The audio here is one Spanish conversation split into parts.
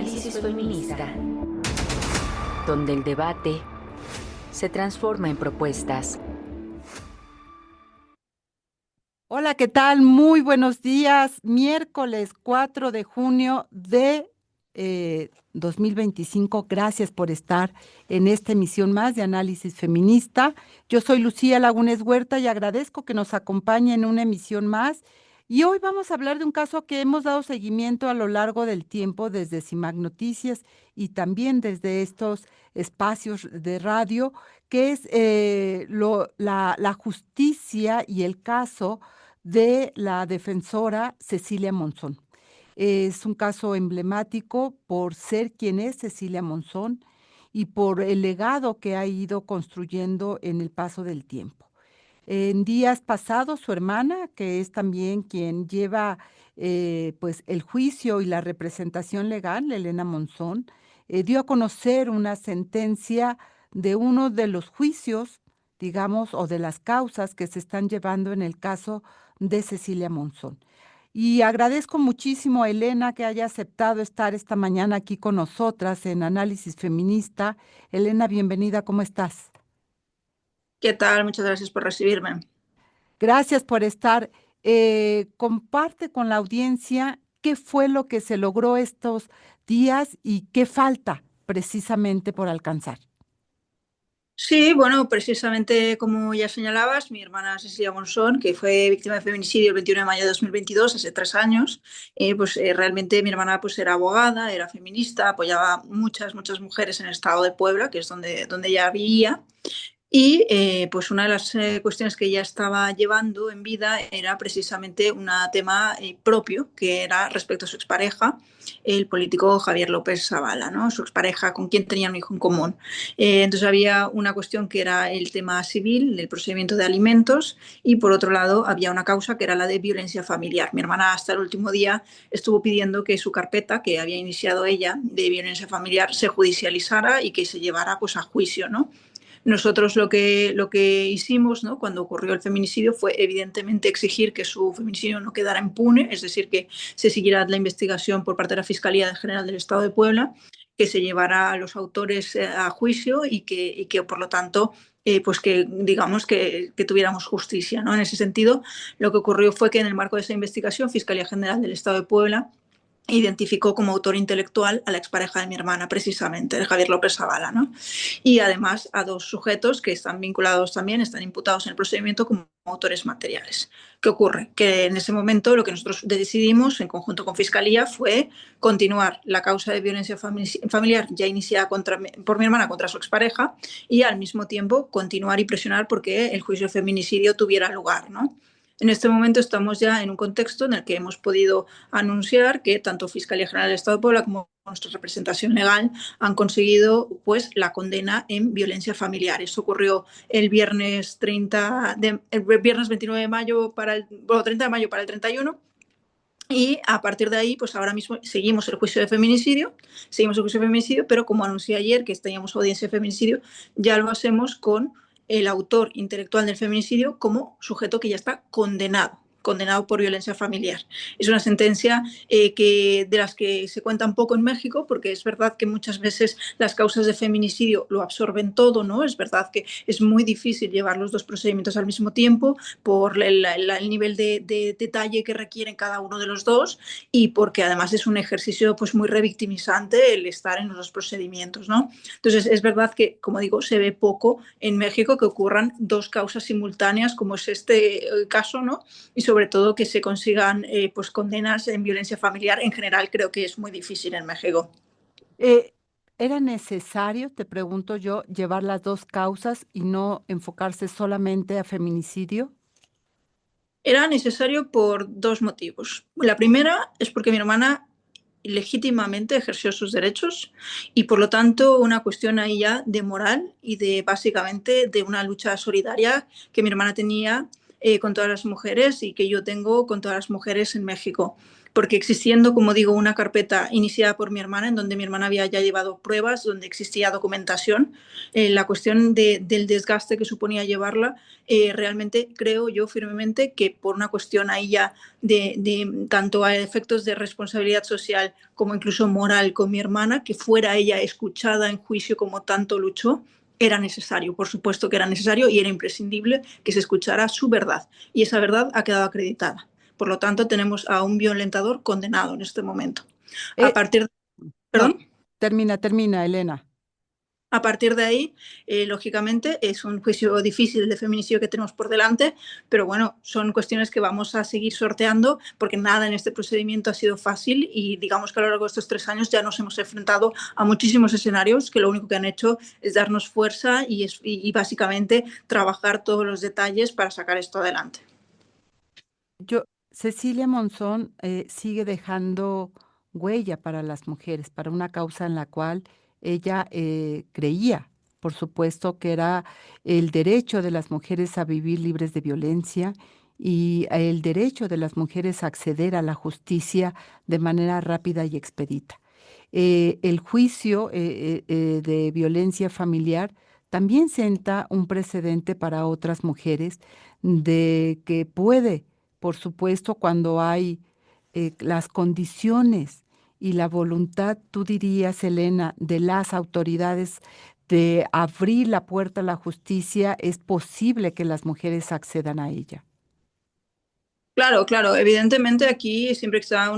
Análisis feminista, donde el debate se transforma en propuestas. Hola, ¿qué tal? Muy buenos días. Miércoles 4 de junio de 2025. Gracias por estar en esta emisión más de Análisis Feminista. Yo soy Lucía Lagunes Huerta y agradezco que nos acompañe en una emisión más. Y hoy vamos a hablar de un caso que hemos dado seguimiento a lo largo del tiempo desde CIMAC Noticias y también desde estos espacios de radio, que es la justicia y el caso de la defensora Cecilia Monzón. Es un caso emblemático por ser quien es Cecilia Monzón y por el legado que ha ido construyendo en el paso del tiempo. En días pasados, su hermana, que es también quien lleva pues el juicio y la representación legal, Elena Monzón, dio a conocer una sentencia de uno de los juicios, digamos, o de las causas que se están llevando en el caso de Cecilia Monzón. Y agradezco muchísimo a Elena que haya aceptado estar esta mañana aquí con nosotras en Análisis Feminista. Elena, bienvenida, ¿cómo estás? ¿Qué tal? Muchas gracias por recibirme. Gracias por estar. Comparte con la audiencia qué fue lo que se logró estos días y qué falta precisamente por alcanzar. Sí, bueno, precisamente como ya señalabas, mi hermana Cecilia Monzón, que fue víctima de feminicidio el 21 de mayo de 2022, hace 3 años, realmente mi hermana pues, era abogada, era feminista, apoyaba a muchas mujeres en el estado de Puebla, que es donde ella vivía. Y pues una de las cuestiones que ella estaba llevando en vida era precisamente un tema propio, que era respecto a su expareja, el político Javier López Zavala, ¿no? Su expareja con quien tenía un hijo en común. Entonces había una cuestión que era el tema civil, el procedimiento de alimentos, y por otro lado había una causa que era la de violencia familiar. Mi hermana hasta el último día estuvo pidiendo que su carpeta, que había iniciado ella de violencia familiar, se judicializara y que se llevara pues, a juicio, ¿no? Nosotros lo que hicimos, ¿no? Cuando ocurrió el feminicidio fue evidentemente exigir que su feminicidio no quedara impune, es decir, que se siguiera la investigación por parte de la Fiscalía General del Estado de Puebla, que se llevara a los autores a juicio y que por lo tanto pues que digamos que tuviéramos justicia, ¿no? En ese sentido, lo que ocurrió fue que en el marco de esa investigación, Fiscalía General del Estado de Puebla identificó como autor intelectual a la expareja de mi hermana, precisamente, de Javier López Zavala, ¿no? Y además a dos sujetos que están vinculados también, están imputados en el procedimiento como autores materiales. ¿Qué ocurre? Que en ese momento lo que nosotros decidimos en conjunto con Fiscalía fue continuar la causa de violencia familiar ya iniciada por mi hermana contra su expareja y al mismo tiempo continuar y presionar porque el juicio de feminicidio tuviera lugar, ¿no? En este momento estamos ya en un contexto en el que hemos podido anunciar que tanto Fiscalía General del Estado de Puebla como nuestra representación legal han conseguido pues, la condena en violencia familiar. Esto ocurrió el viernes 29 de mayo para el 30 de mayo para el 31. Y a partir de ahí, pues ahora mismo seguimos el juicio de feminicidio, pero como anuncié ayer que teníamos audiencia de feminicidio, ya lo hacemos con el autor intelectual del feminicidio como sujeto que ya está condenado por violencia familiar. Es una sentencia de las que se cuenta un poco en México, porque es verdad que muchas veces las causas de feminicidio lo absorben todo, ¿no? Es verdad que es muy difícil llevar los dos procedimientos al mismo tiempo por el nivel de detalle que requieren cada uno de los dos y porque además es un ejercicio pues, muy revictimizante el estar en los dos procedimientos, ¿no? Entonces es verdad que, como digo, se ve poco en México que ocurran dos causas simultáneas como es este caso, ¿no? Y sobre todo que se consigan pues condenas en violencia familiar en general creo que es muy difícil en México. ¿Era necesario, te pregunto yo, llevar las dos causas y no enfocarse solamente a feminicidio? Era necesario por dos motivos. La primera es porque mi hermana legítimamente ejerció sus derechos y por lo tanto una cuestión ahí ya de moral y de básicamente de una lucha solidaria que mi hermana tenía con todas las mujeres y que yo tengo con todas las mujeres en México. porque existiendo, como digo, una carpeta iniciada por mi hermana, en donde mi hermana había ya llevado pruebas, donde existía documentación, la cuestión del desgaste que suponía llevarla, realmente creo yo firmemente que por una cuestión ahí ya de tanto a efectos de responsabilidad social como incluso moral con mi hermana, que fuera ella escuchada en juicio como tanto luchó, era necesario, por supuesto que era necesario y era imprescindible que se escuchara su verdad. Y esa verdad ha quedado acreditada. Por lo tanto, tenemos a un violentador condenado en este momento. A Eh, partir de, no, ¿Perdón? termina, Elena. A partir de ahí, lógicamente, es un juicio difícil de feminicidio que tenemos por delante, pero bueno, son cuestiones que vamos a seguir sorteando porque nada en este procedimiento ha sido fácil y digamos que a lo largo de estos 3 años ya nos hemos enfrentado a muchísimos escenarios que lo único que han hecho es darnos fuerza y básicamente trabajar todos los detalles para sacar esto adelante. Cecilia Monzón sigue dejando huella para las mujeres, para una causa en la cual ella creía, por supuesto, que era el derecho de las mujeres a vivir libres de violencia y el derecho de las mujeres a acceder a la justicia de manera rápida y expedita. El juicio de violencia familiar también senta un precedente para otras mujeres de que puede, por supuesto, cuando hay las condiciones y la voluntad, tú dirías, Elena, de las autoridades de abrir la puerta a la justicia, es posible que las mujeres accedan a ella. Claro, claro, evidentemente aquí siempre está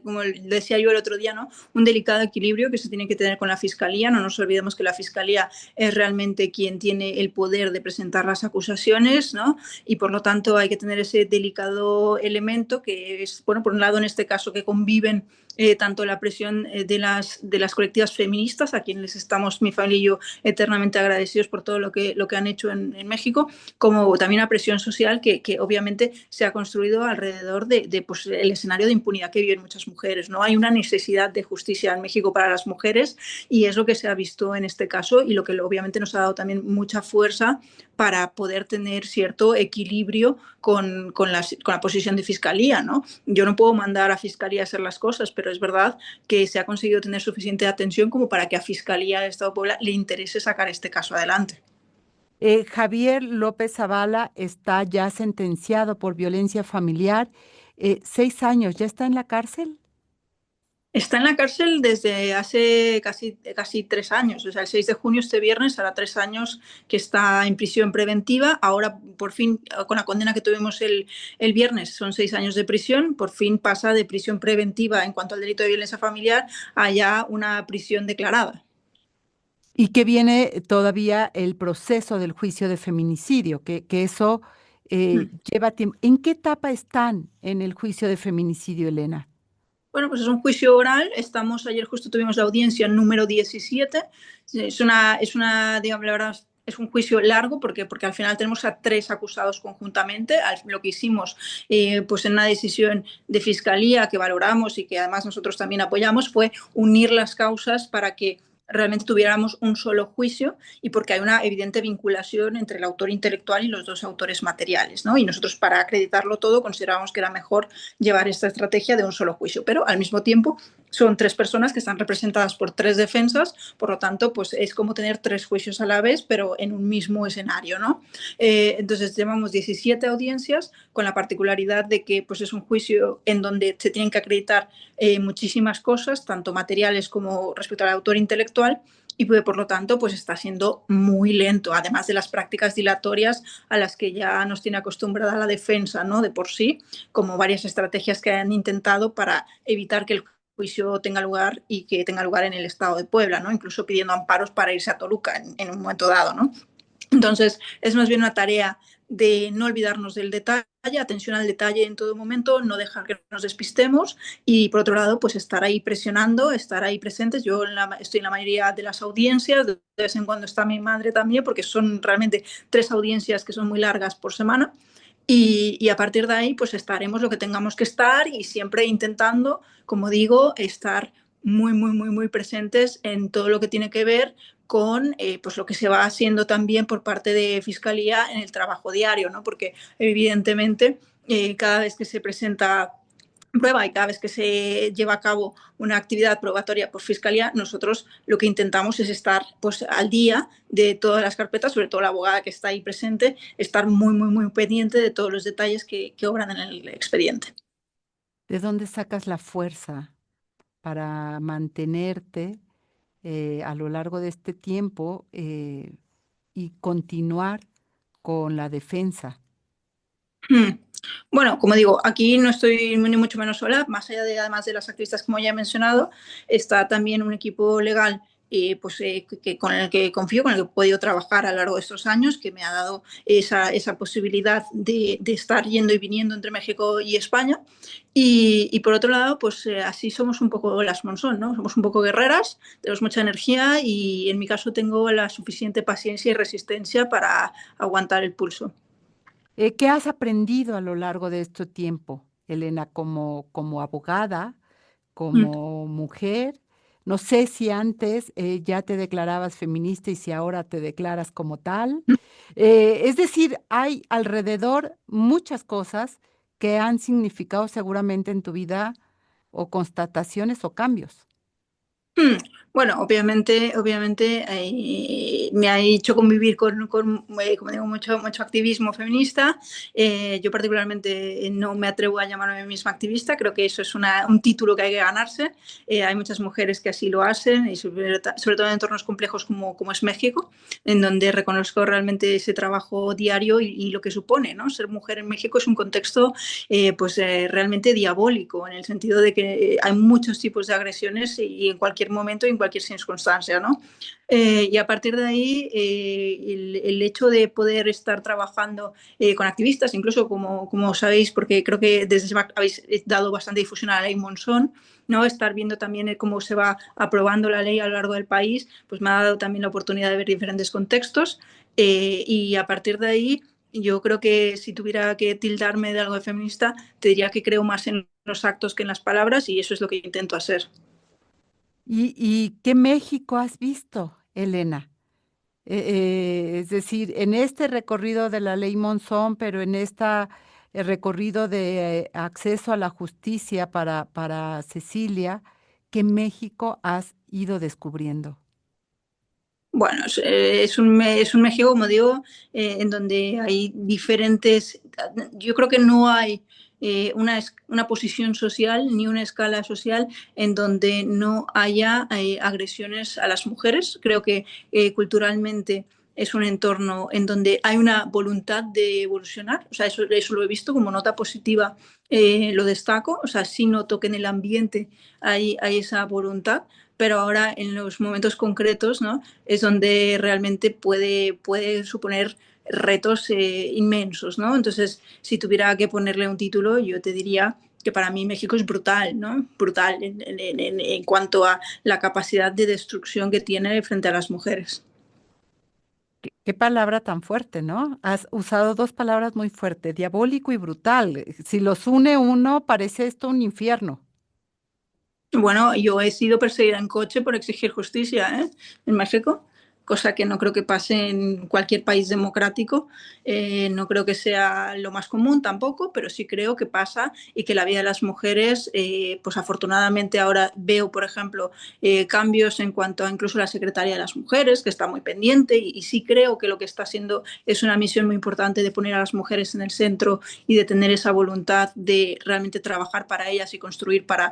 como decía yo el otro día, ¿no? Un delicado equilibrio que se tiene que tener con la Fiscalía. No nos olvidemos que la Fiscalía es realmente quien tiene el poder de presentar las acusaciones, ¿no? Y por lo tanto hay que tener ese delicado elemento que es, bueno, por un lado en este caso que conviven tanto la presión de las colectivas feministas, a quienes estamos, mi familia y yo, eternamente agradecidos por todo lo que han hecho en México, como también la presión social que obviamente se ha construido alrededor de pues, el escenario de impunidad que viven muchas mujeres, ¿no? Hay una necesidad de justicia en México para las mujeres y es lo que se ha visto en este caso y lo que obviamente nos ha dado también mucha fuerza para poder tener cierto equilibrio con la posición de Fiscalía, ¿no? Yo no puedo mandar a Fiscalía a hacer las cosas, pero es verdad que se ha conseguido tener suficiente atención como para que a Fiscalía del Estado de Puebla le interese sacar este caso adelante. Javier López Zavala está ya sentenciado por violencia familiar, 6 años, ¿ya está en la cárcel? Está en la cárcel desde hace casi 3 años. O sea, el 6 de junio, este viernes, hará 3 años que está en prisión preventiva. Ahora, por fin, con la condena que tuvimos el viernes, son 6 años de prisión. Por fin pasa de prisión preventiva en cuanto al delito de violencia familiar a ya una prisión declarada. Y que viene todavía el proceso del juicio de feminicidio, que eso lleva tiempo. ¿En qué etapa están en el juicio de feminicidio, Elena? Bueno, pues es un juicio oral. Ayer justo tuvimos la audiencia número 17. Digamos, la verdad, es un juicio largo porque al final tenemos a 3 acusados conjuntamente. Lo que hicimos pues en una decisión de fiscalía que valoramos y que además nosotros también apoyamos fue unir las causas para que realmente tuviéramos un solo juicio y porque hay una evidente vinculación entre el autor intelectual y los 2 autores materiales, ¿no? Y nosotros para acreditarlo todo considerábamos que era mejor llevar esta estrategia de un solo juicio, pero al mismo tiempo son 3 personas que están representadas por 3 defensas, por lo tanto, pues es como tener 3 juicios a la vez, pero en un mismo escenario, ¿no? Entonces llevamos 17 audiencias con la particularidad de que pues es un juicio en donde se tienen que acreditar muchísimas cosas, tanto materiales como respecto al autor intelectual, y por lo tanto pues está siendo muy lento, además de las prácticas dilatorias a las que ya nos tiene acostumbrada la defensa, ¿no? De por sí, como varias estrategias que han intentado para evitar que el juicio tenga lugar y que tenga lugar en el estado de Puebla, ¿no? Incluso pidiendo amparos para irse a Toluca en un momento dado, ¿no? Entonces, es más bien una tarea de no olvidarnos del detalle, atención al detalle en todo momento, no dejar que nos despistemos y, por otro lado, pues estar ahí presionando, estar ahí presentes. Yo estoy en la mayoría de las audiencias, de vez en cuando está mi madre también, porque son realmente 3 audiencias que son muy largas por semana. Y a partir de ahí, pues estaremos lo que tengamos que estar y siempre intentando, como digo, estar muy, muy, muy, muy presentes en todo lo que tiene que ver con pues lo que se va haciendo también por parte de Fiscalía en el trabajo diario, ¿no? Porque evidentemente cada vez que se presenta prueba y cada vez que se lleva a cabo una actividad probatoria por fiscalía, nosotros lo que intentamos es estar pues, al día de todas las carpetas, sobre todo la abogada que está ahí presente, estar muy, muy, muy pendiente de todos los detalles que obran en el expediente. ¿De dónde sacas la fuerza para mantenerte a lo largo de este tiempo y continuar con la defensa? Hmm. Bueno, como digo, aquí no estoy ni mucho menos sola, más allá de, además de las activistas como ya he mencionado, está también un equipo legal con el que confío, con el que he podido trabajar a lo largo de estos años, que me ha dado esa posibilidad de estar yendo y viniendo entre México y España. Y por otro lado, pues así somos un poco las Monzón, ¿no? Somos un poco guerreras, tenemos mucha energía y en mi caso tengo la suficiente paciencia y resistencia para aguantar el pulso. ¿Qué has aprendido a lo largo de este tiempo, Elena, como abogada, Mm. como mujer? No sé si antes ya te declarabas feminista y si ahora te declaras como tal. Es decir, hay alrededor muchas cosas que han significado seguramente en tu vida o constataciones o cambios. Hmm. Bueno, obviamente me ha hecho convivir como digo, mucho activismo feminista. Yo particularmente no me atrevo a llamarme a mí misma activista, creo que eso es un título que hay que ganarse. Hay muchas mujeres que así lo hacen, y sobre todo en entornos complejos como es México, en donde reconozco realmente ese trabajo diario y lo que supone, ¿no? Ser mujer en México es un contexto realmente diabólico, en el sentido de que hay muchos tipos de agresiones y en cualquier momento y en cualquier circunstancia, ¿no? Y a partir de ahí, el hecho de poder estar trabajando con activistas, incluso como sabéis, porque creo que desde SMAC habéis dado bastante difusión a la ley Monzón, ¿no? Estar viendo también cómo se va aprobando la ley a lo largo del país, pues me ha dado también la oportunidad de ver diferentes contextos y a partir de ahí yo creo que si tuviera que tildarme de algo de feminista, te diría que creo más en los actos que en las palabras y eso es lo que intento hacer. ¿Y qué México has visto, Elena? Es decir, en este recorrido de la ley Monzón, pero en este recorrido de acceso a la justicia para Cecilia, ¿qué México has ido descubriendo? Bueno, es un México, como digo, en donde hay diferentes. Yo creo que no hay una posición social ni una escala social en donde no haya agresiones a las mujeres. Creo que culturalmente es un entorno en donde hay una voluntad de evolucionar. O sea, eso lo he visto como nota positiva, lo destaco. O sea, sí noto que en el ambiente hay esa voluntad, pero ahora en los momentos concretos, ¿no? Es donde realmente puede suponer retos inmensos, ¿no? Entonces, si tuviera que ponerle un título, yo te diría que para mí México es brutal, ¿no? Brutal en cuanto a la capacidad de destrucción que tiene frente a las mujeres. Qué palabra tan fuerte, ¿no? Has usado dos palabras muy fuertes, diabólico y brutal. Si los une uno, parece esto un infierno. Bueno, yo he sido perseguida en coche por exigir justicia, ¿eh? En México, cosa que no creo que pase en cualquier país democrático. No creo que sea lo más común tampoco, pero sí creo que pasa y que la vida de las mujeres, pues afortunadamente ahora veo, por ejemplo, cambios en cuanto a incluso la secretaria de las mujeres, que está muy pendiente y sí creo que lo que está haciendo es una misión muy importante de poner a las mujeres en el centro y de tener esa voluntad de realmente trabajar para ellas y construir para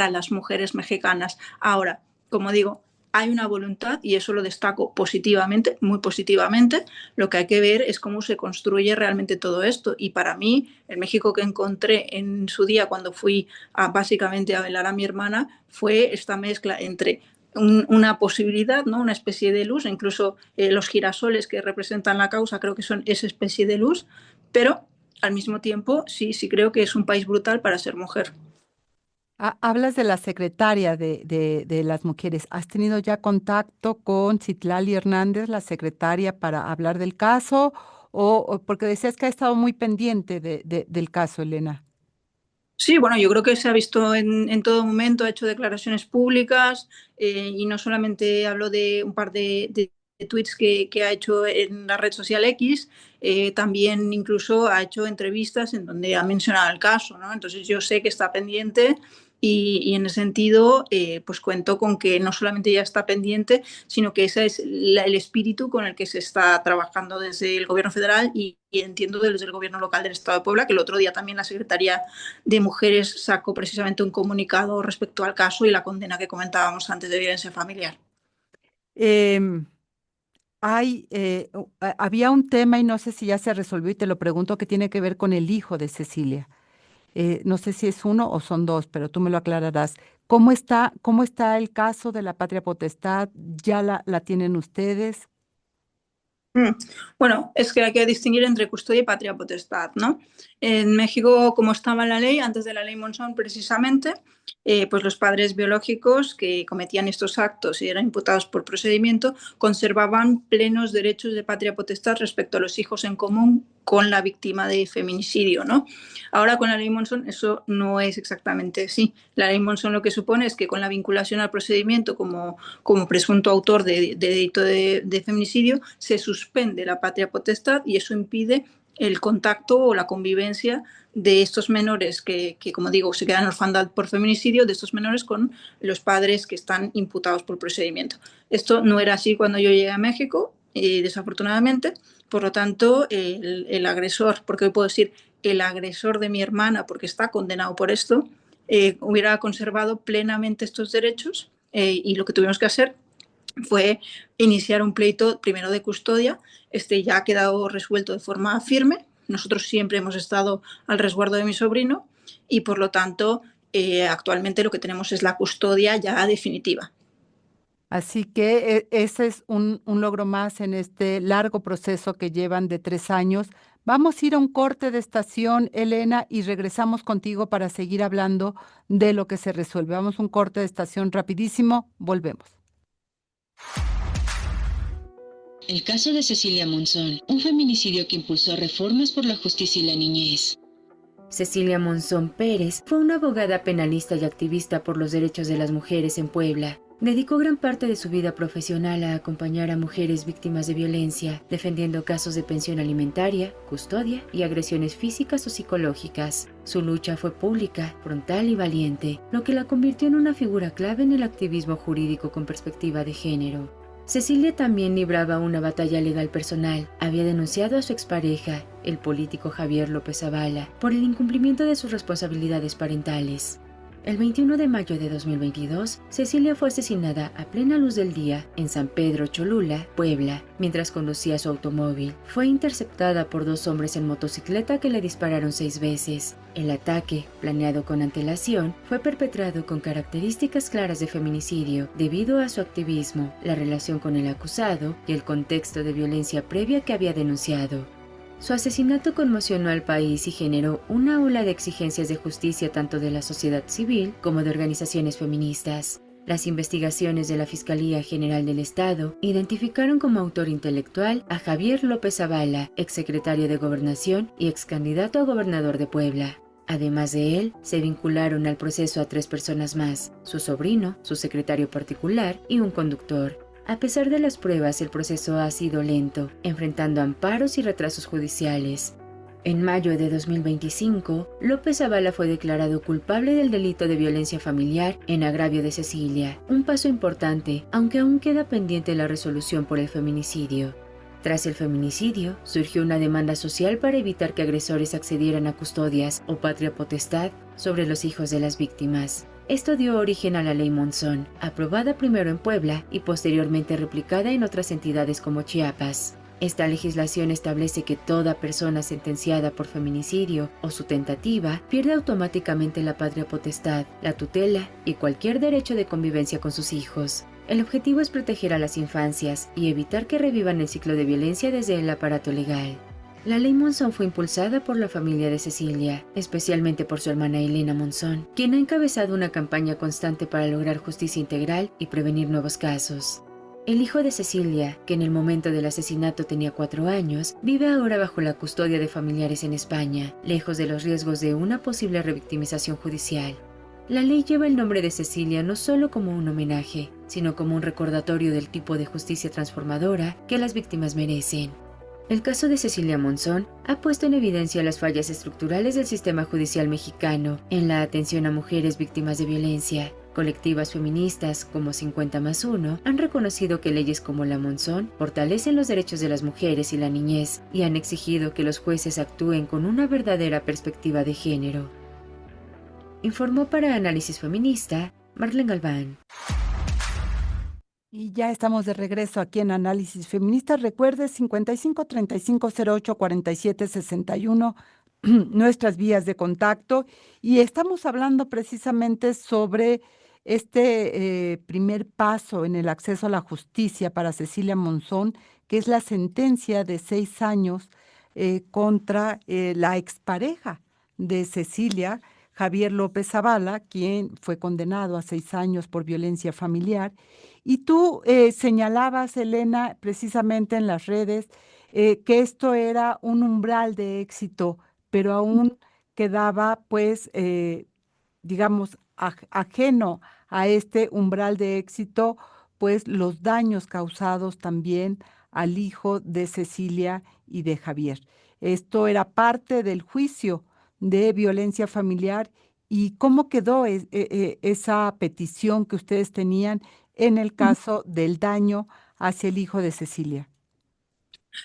las mujeres mexicanas. Ahora, como digo, hay una voluntad y eso lo destaco positivamente, muy positivamente. Lo que hay que ver es cómo se construye realmente todo esto. Y para mí, el México que encontré en su día cuando fui básicamente a velar a mi hermana fue esta mezcla entre una posibilidad, ¿no? Una especie de luz, incluso los girasoles que representan la causa creo que son esa especie de luz, pero al mismo tiempo sí creo que es un país brutal para ser mujer. Hablas de la secretaria de las mujeres. ¿Has tenido ya contacto con Citlali Hernández, la secretaria, para hablar del caso? Porque decías que ha estado muy pendiente del caso, Elena. Sí, bueno, yo creo que se ha visto en todo momento, ha hecho declaraciones públicas y no solamente hablo de un par de tweets que ha hecho en la red social X. También incluso ha hecho entrevistas en donde ha mencionado el caso, ¿no? Entonces yo sé que está pendiente y en ese sentido pues cuento con que no solamente ya está pendiente, sino que ese es el espíritu con el que se está trabajando desde el Gobierno federal y entiendo desde el Gobierno local del Estado de Puebla, que el otro día también la Secretaría de Mujeres sacó precisamente un comunicado respecto al caso y la condena que comentábamos antes de violencia familiar. Em, había un tema y no sé si ya se resolvió y te lo pregunto que tiene que ver con el hijo de Cecilia. No sé si es uno o son dos, pero tú me lo aclararás. Cómo está el caso de la patria potestad? ¿Ya la tienen ustedes? Mm. Bueno, es que hay que distinguir entre custodia y patria potestad, ¿no? En México, como estaba la ley, antes de la ley Monzón precisamente, pues los padres biológicos que cometían estos actos y eran imputados por procedimiento conservaban plenos derechos de patria potestad respecto a los hijos en común con la víctima de feminicidio, ¿no? Ahora con la ley Monzón eso no es exactamente así. La ley Monzón lo que supone es que con la vinculación al procedimiento como presunto autor de delito de feminicidio se suspende la patria potestad y eso impide el contacto o la convivencia de estos menores que, como digo, se quedan en orfandad por feminicidio, de estos menores con los padres que están imputados por procedimiento. Esto no era así cuando yo llegué a México, desafortunadamente. Por lo tanto, el agresor, porque hoy puedo decir el agresor de mi hermana, porque está condenado por esto, hubiera conservado plenamente estos derechos y lo que tuvimos que hacer fue iniciar un pleito primero de custodia. Este ya ha quedado resuelto de forma firme. Nosotros siempre hemos estado al resguardo de mi sobrino y por lo tanto actualmente lo que tenemos es la custodia ya definitiva. Así que ese es un logro más en este largo proceso que llevan de 3 años. Vamos a ir a un corte de estación, Elena, y regresamos contigo para seguir hablando de lo que se resuelve. Vamos a un corte de estación rapidísimo, volvemos. El caso de Cecilia Monzón, un feminicidio que impulsó reformas por la justicia y la niñez. Cecilia Monzón Pérez fue una abogada penalista y activista por los derechos de las mujeres en Puebla. Dedicó gran parte de su vida profesional a acompañar a mujeres víctimas de violencia, defendiendo casos de pensión alimentaria, custodia y agresiones físicas o psicológicas. Su lucha fue pública, frontal y valiente, lo que la convirtió en una figura clave en el activismo jurídico con perspectiva de género. Cecilia también libraba una batalla legal personal. Había denunciado a su expareja, el político Javier López Zavala, por el incumplimiento de sus responsabilidades parentales. El 21 de mayo de 2022, Cecilia fue asesinada a plena luz del día en San Pedro Cholula, Puebla, mientras conducía su automóvil. Fue interceptada por 2 hombres en motocicleta que le dispararon 6 veces. El ataque, planeado con antelación, fue perpetrado con características claras de feminicidio debido a su activismo, la relación con el acusado y el contexto de violencia previa que había denunciado. Su asesinato conmocionó al país y generó una ola de exigencias de justicia tanto de la sociedad civil como de organizaciones feministas. Las investigaciones de la Fiscalía General del Estado identificaron como autor intelectual a Javier López Zavala, exsecretario de Gobernación y excandidato a gobernador de Puebla. Además de él, se vincularon al proceso a 3 personas más, su sobrino, su secretario particular y un conductor. A pesar de las pruebas, el proceso ha sido lento, enfrentando amparos y retrasos judiciales. En mayo de 2025, López Zavala fue declarado culpable del delito de violencia familiar en agravio de Cecilia, un paso importante, aunque aún queda pendiente la resolución por el feminicidio. Tras el feminicidio, surgió una demanda social para evitar que agresores accedieran a custodias o patria potestad sobre los hijos de las víctimas. Esto dio origen a la Ley Monzón, aprobada primero en Puebla y posteriormente replicada en otras entidades como Chiapas. Esta legislación establece que toda persona sentenciada por feminicidio o su tentativa pierde automáticamente la patria potestad, la tutela y cualquier derecho de convivencia con sus hijos. El objetivo es proteger a las infancias y evitar que revivan el ciclo de violencia desde el aparato legal. La Ley Monzón fue impulsada por la familia de Cecilia, especialmente por su hermana Elena Monzón, quien ha encabezado una campaña constante para lograr justicia integral y prevenir nuevos casos. El hijo de Cecilia, que en el momento del asesinato tenía 4 años, vive ahora bajo la custodia de familiares en España, lejos de los riesgos de una posible revictimización judicial. La ley lleva el nombre de Cecilia no solo como un homenaje, sino como un recordatorio del tipo de justicia transformadora que las víctimas merecen. El caso de Cecilia Monzón ha puesto en evidencia las fallas estructurales del sistema judicial mexicano en la atención a mujeres víctimas de violencia. Colectivas feministas como 50+1 han reconocido que leyes como la Monzón fortalecen los derechos de las mujeres y la niñez y han exigido que los jueces actúen con una verdadera perspectiva de género. Informó para Análisis Feminista Marlene Galván. Y ya estamos de regreso aquí en Análisis Feminista. Recuerde 55 35 08 47 61 nuestras vías de contacto. Y estamos hablando precisamente sobre este primer paso en el acceso a la justicia para Cecilia Monzón, que es la sentencia de 6 años contra la expareja de Cecilia, Javier López Zavala, quien fue condenado a 6 años por violencia familiar. Y tú señalabas, Elena, precisamente en las redes, que esto era un umbral de éxito, pero aún quedaba, pues, digamos, ajeno a este umbral de éxito, pues los daños causados también al hijo de Cecilia y de Javier. Esto era parte del juicio de violencia familiar. ¿Y cómo quedó esa petición que ustedes tenían en el caso del daño hacia el hijo de Cecilia?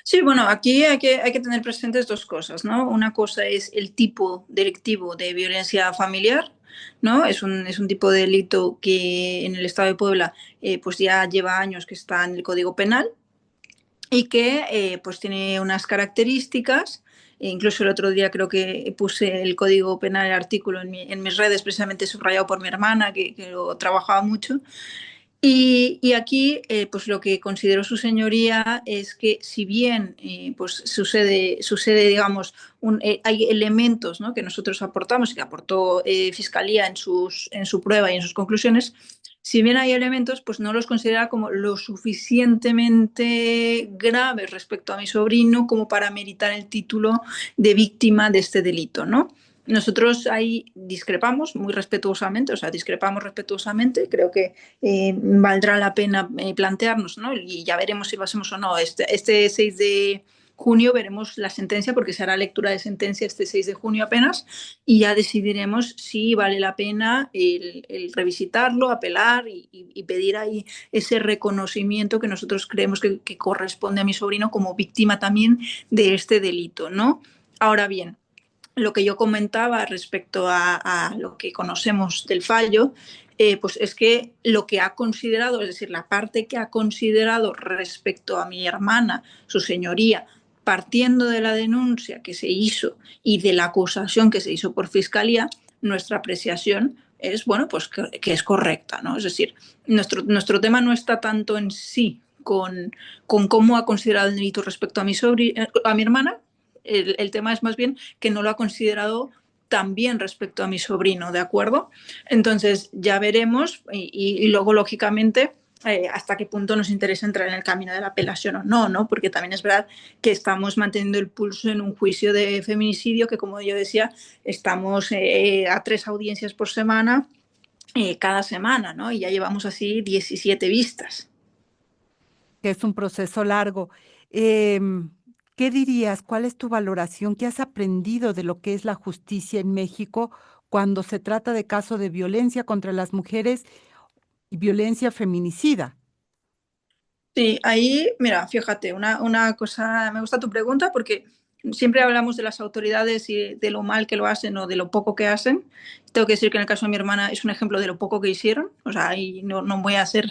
Sí, bueno, aquí hay que tener presentes dos cosas, ¿no? Una cosa es el tipo delictivo de violencia familiar, ¿no? Es un tipo de delito que en el Estado de Puebla pues ya lleva años que está en el Código Penal y que pues tiene unas características. Incluso el otro día creo que puse el Código Penal, el artículo en mis redes, precisamente subrayado por mi hermana, que lo trabajaba mucho. Y aquí, pues lo que consideró su señoría es que si bien pues sucede, digamos, hay elementos, ¿no?, que nosotros aportamos y que aportó Fiscalía en su prueba y en sus conclusiones, si bien hay elementos, pues no los considera como lo suficientemente graves respecto a mi sobrino como para meritar el título de víctima de este delito, ¿no? Nosotros ahí discrepamos muy respetuosamente, creo que valdrá la pena plantearnos, ¿no? Y ya veremos si lo hacemos o no. Este 6 de junio veremos la sentencia, porque se hará lectura de sentencia este 6 de junio apenas, y ya decidiremos si vale la pena el revisitarlo, apelar y pedir ahí ese reconocimiento que nosotros creemos que corresponde a mi sobrino como víctima también de este delito, ¿no? Ahora bien, lo que yo comentaba respecto a lo que conocemos del fallo, pues es que lo que ha considerado, es decir, la parte que ha considerado respecto a mi hermana, su señoría, partiendo de la denuncia que se hizo y de la acusación que se hizo por Fiscalía, nuestra apreciación es, bueno, pues que es correcta, ¿no? Es decir, nuestro tema no está tanto en sí con cómo ha considerado el delito respecto a mi hermana. El tema es más bien que no lo ha considerado también respecto a mi sobrino, ¿de acuerdo? Entonces ya veremos y luego, lógicamente, hasta qué punto nos interesa entrar en el camino de la apelación o no, ¿no? Porque también es verdad que estamos manteniendo el pulso en un juicio de feminicidio que, como yo decía, estamos a 3 audiencias por semana cada semana, ¿no? Y ya llevamos así 17 vistas. Que es un proceso largo. ¿Qué dirías? ¿Cuál es tu valoración? ¿Qué has aprendido de lo que es la justicia en México cuando se trata de casos de violencia contra las mujeres y violencia feminicida? Sí, ahí, mira, fíjate, una cosa, me gusta tu pregunta porque siempre hablamos de las autoridades y de lo mal que lo hacen o de lo poco que hacen. Tengo que decir que en el caso de mi hermana es un ejemplo de lo poco que hicieron. O sea, ahí no voy a hacer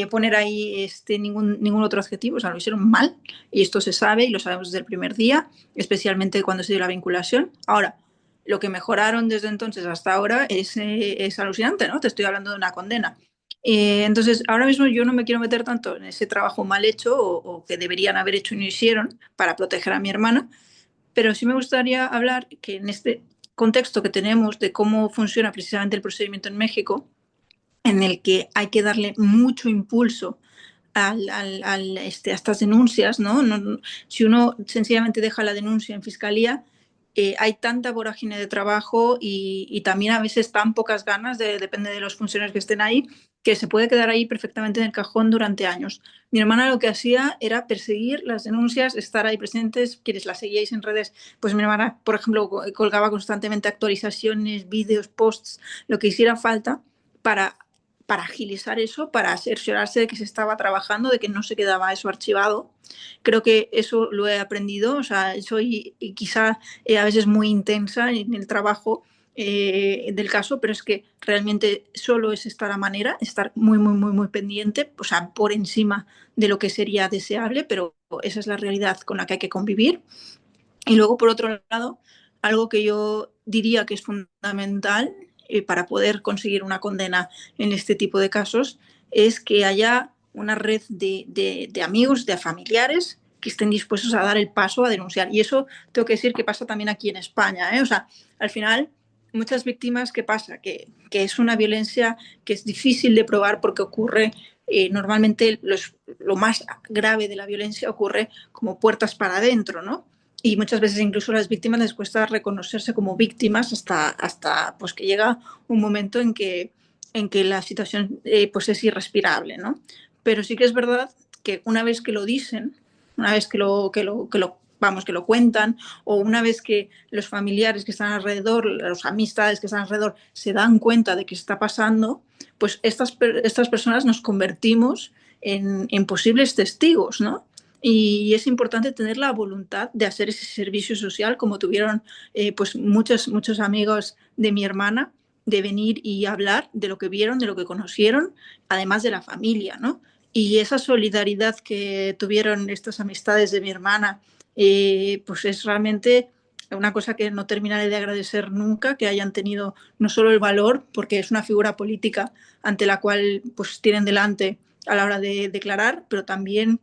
poner ahí ningún otro adjetivo. O sea, lo hicieron mal y esto se sabe y lo sabemos desde el primer día, especialmente cuando se dio la vinculación. Ahora, lo que mejoraron desde entonces hasta ahora es alucinante, ¿no? Te estoy hablando de una condena. Entonces, ahora mismo yo no me quiero meter tanto en ese trabajo mal hecho o que deberían haber hecho y no hicieron para proteger a mi hermana, pero sí me gustaría hablar que en este contexto que tenemos de cómo funciona precisamente el procedimiento en México, en el que hay que darle mucho impulso a estas denuncias, ¿no? Si uno sencillamente deja la denuncia en Fiscalía, hay tanta vorágine de trabajo y también a veces tan pocas ganas, depende de los funcionarios que estén ahí, que se puede quedar ahí perfectamente en el cajón durante años. Mi hermana lo que hacía era perseguir las denuncias, estar ahí presentes. Quienes la seguíais en redes, pues mi hermana, por ejemplo, colgaba constantemente actualizaciones, vídeos, posts, lo que hiciera falta para, para agilizar eso, para cerciorarse de que se estaba trabajando, de que no se quedaba eso archivado. Creo que eso lo he aprendido, o sea, soy quizá a veces muy intensa en el trabajo del caso, pero es que realmente solo es esta la manera, estar muy, muy, muy, muy pendiente, o sea, por encima de lo que sería deseable, pero esa es la realidad con la que hay que convivir. Y luego, por otro lado, algo que yo diría que es fundamental para poder conseguir una condena en este tipo de casos es que haya una red de amigos, de familiares que estén dispuestos a dar el paso a denunciar. Y eso tengo que decir que pasa también aquí en España, ¿eh? O sea, al final, muchas víctimas, ¿qué pasa? Que es una violencia que es difícil de probar porque ocurre, normalmente lo más grave de la violencia ocurre como puertas para adentro, ¿no? Y muchas veces incluso a las víctimas les cuesta reconocerse como víctimas hasta pues que llega un momento en que la situación pues es irrespirable, ¿no? Pero sí que es verdad que una vez que lo dicen, una vez que lo cuentan, o una vez que los familiares que están alrededor, las amistades que están alrededor, se dan cuenta de que está pasando, pues estas personas nos convertimos en posibles testigos, ¿no? Y es importante tener la voluntad de hacer ese servicio social como tuvieron pues muchos amigos de mi hermana, de venir y hablar de lo que vieron, de lo que conocieron, además de la familia, ¿no? Y esa solidaridad que tuvieron estas amistades de mi hermana, pues es realmente una cosa que no terminaré de agradecer nunca, que hayan tenido no solo el valor, porque es una figura política ante la cual pues tienen delante a la hora de declarar, pero también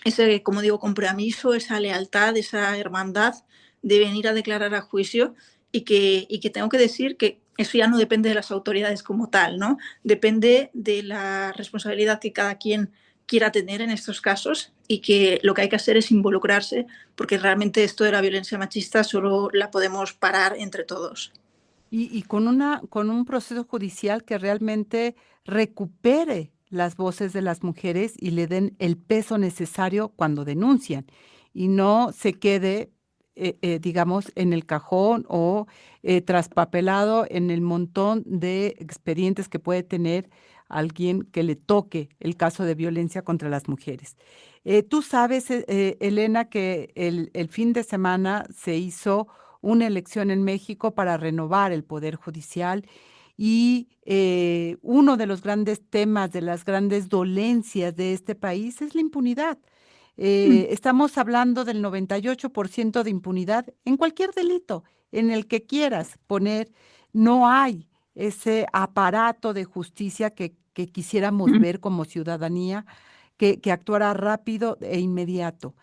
ese, como digo, compromiso, esa lealtad, esa hermandad de venir a declarar a juicio y que tengo que decir que eso ya no depende de las autoridades como tal, ¿no? Depende de la responsabilidad que cada quien quiera tener en estos casos y que lo que hay que hacer es involucrarse porque realmente esto de la violencia machista solo la podemos parar entre todos. Y con un proceso judicial que realmente recupere las voces de las mujeres y le den el peso necesario cuando denuncian y no se quede, digamos, en el cajón o traspapelado en el montón de expedientes que puede tener alguien que le toque el caso de violencia contra las mujeres. Tú sabes, Elena, que el fin de semana se hizo una elección en México para renovar el Poder Judicial y uno de los grandes temas, de las grandes dolencias de este país es la impunidad. Estamos hablando del 98% de impunidad en cualquier delito, en el que quieras poner. No hay ese aparato de justicia que quisiéramos ver como ciudadanía, que actuara rápido e inmediato.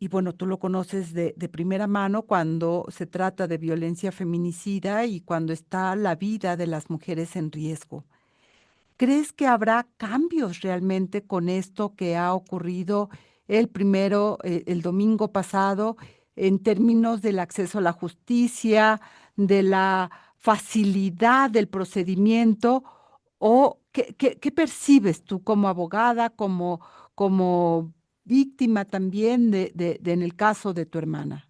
Y bueno, tú lo conoces de primera mano cuando se trata de violencia feminicida y cuando está la vida de las mujeres en riesgo. ¿Crees que habrá cambios realmente con esto que ha ocurrido el domingo pasado, en términos del acceso a la justicia, de la facilidad del procedimiento? ¿O qué percibes tú como abogada, como víctima también en el caso de tu hermana?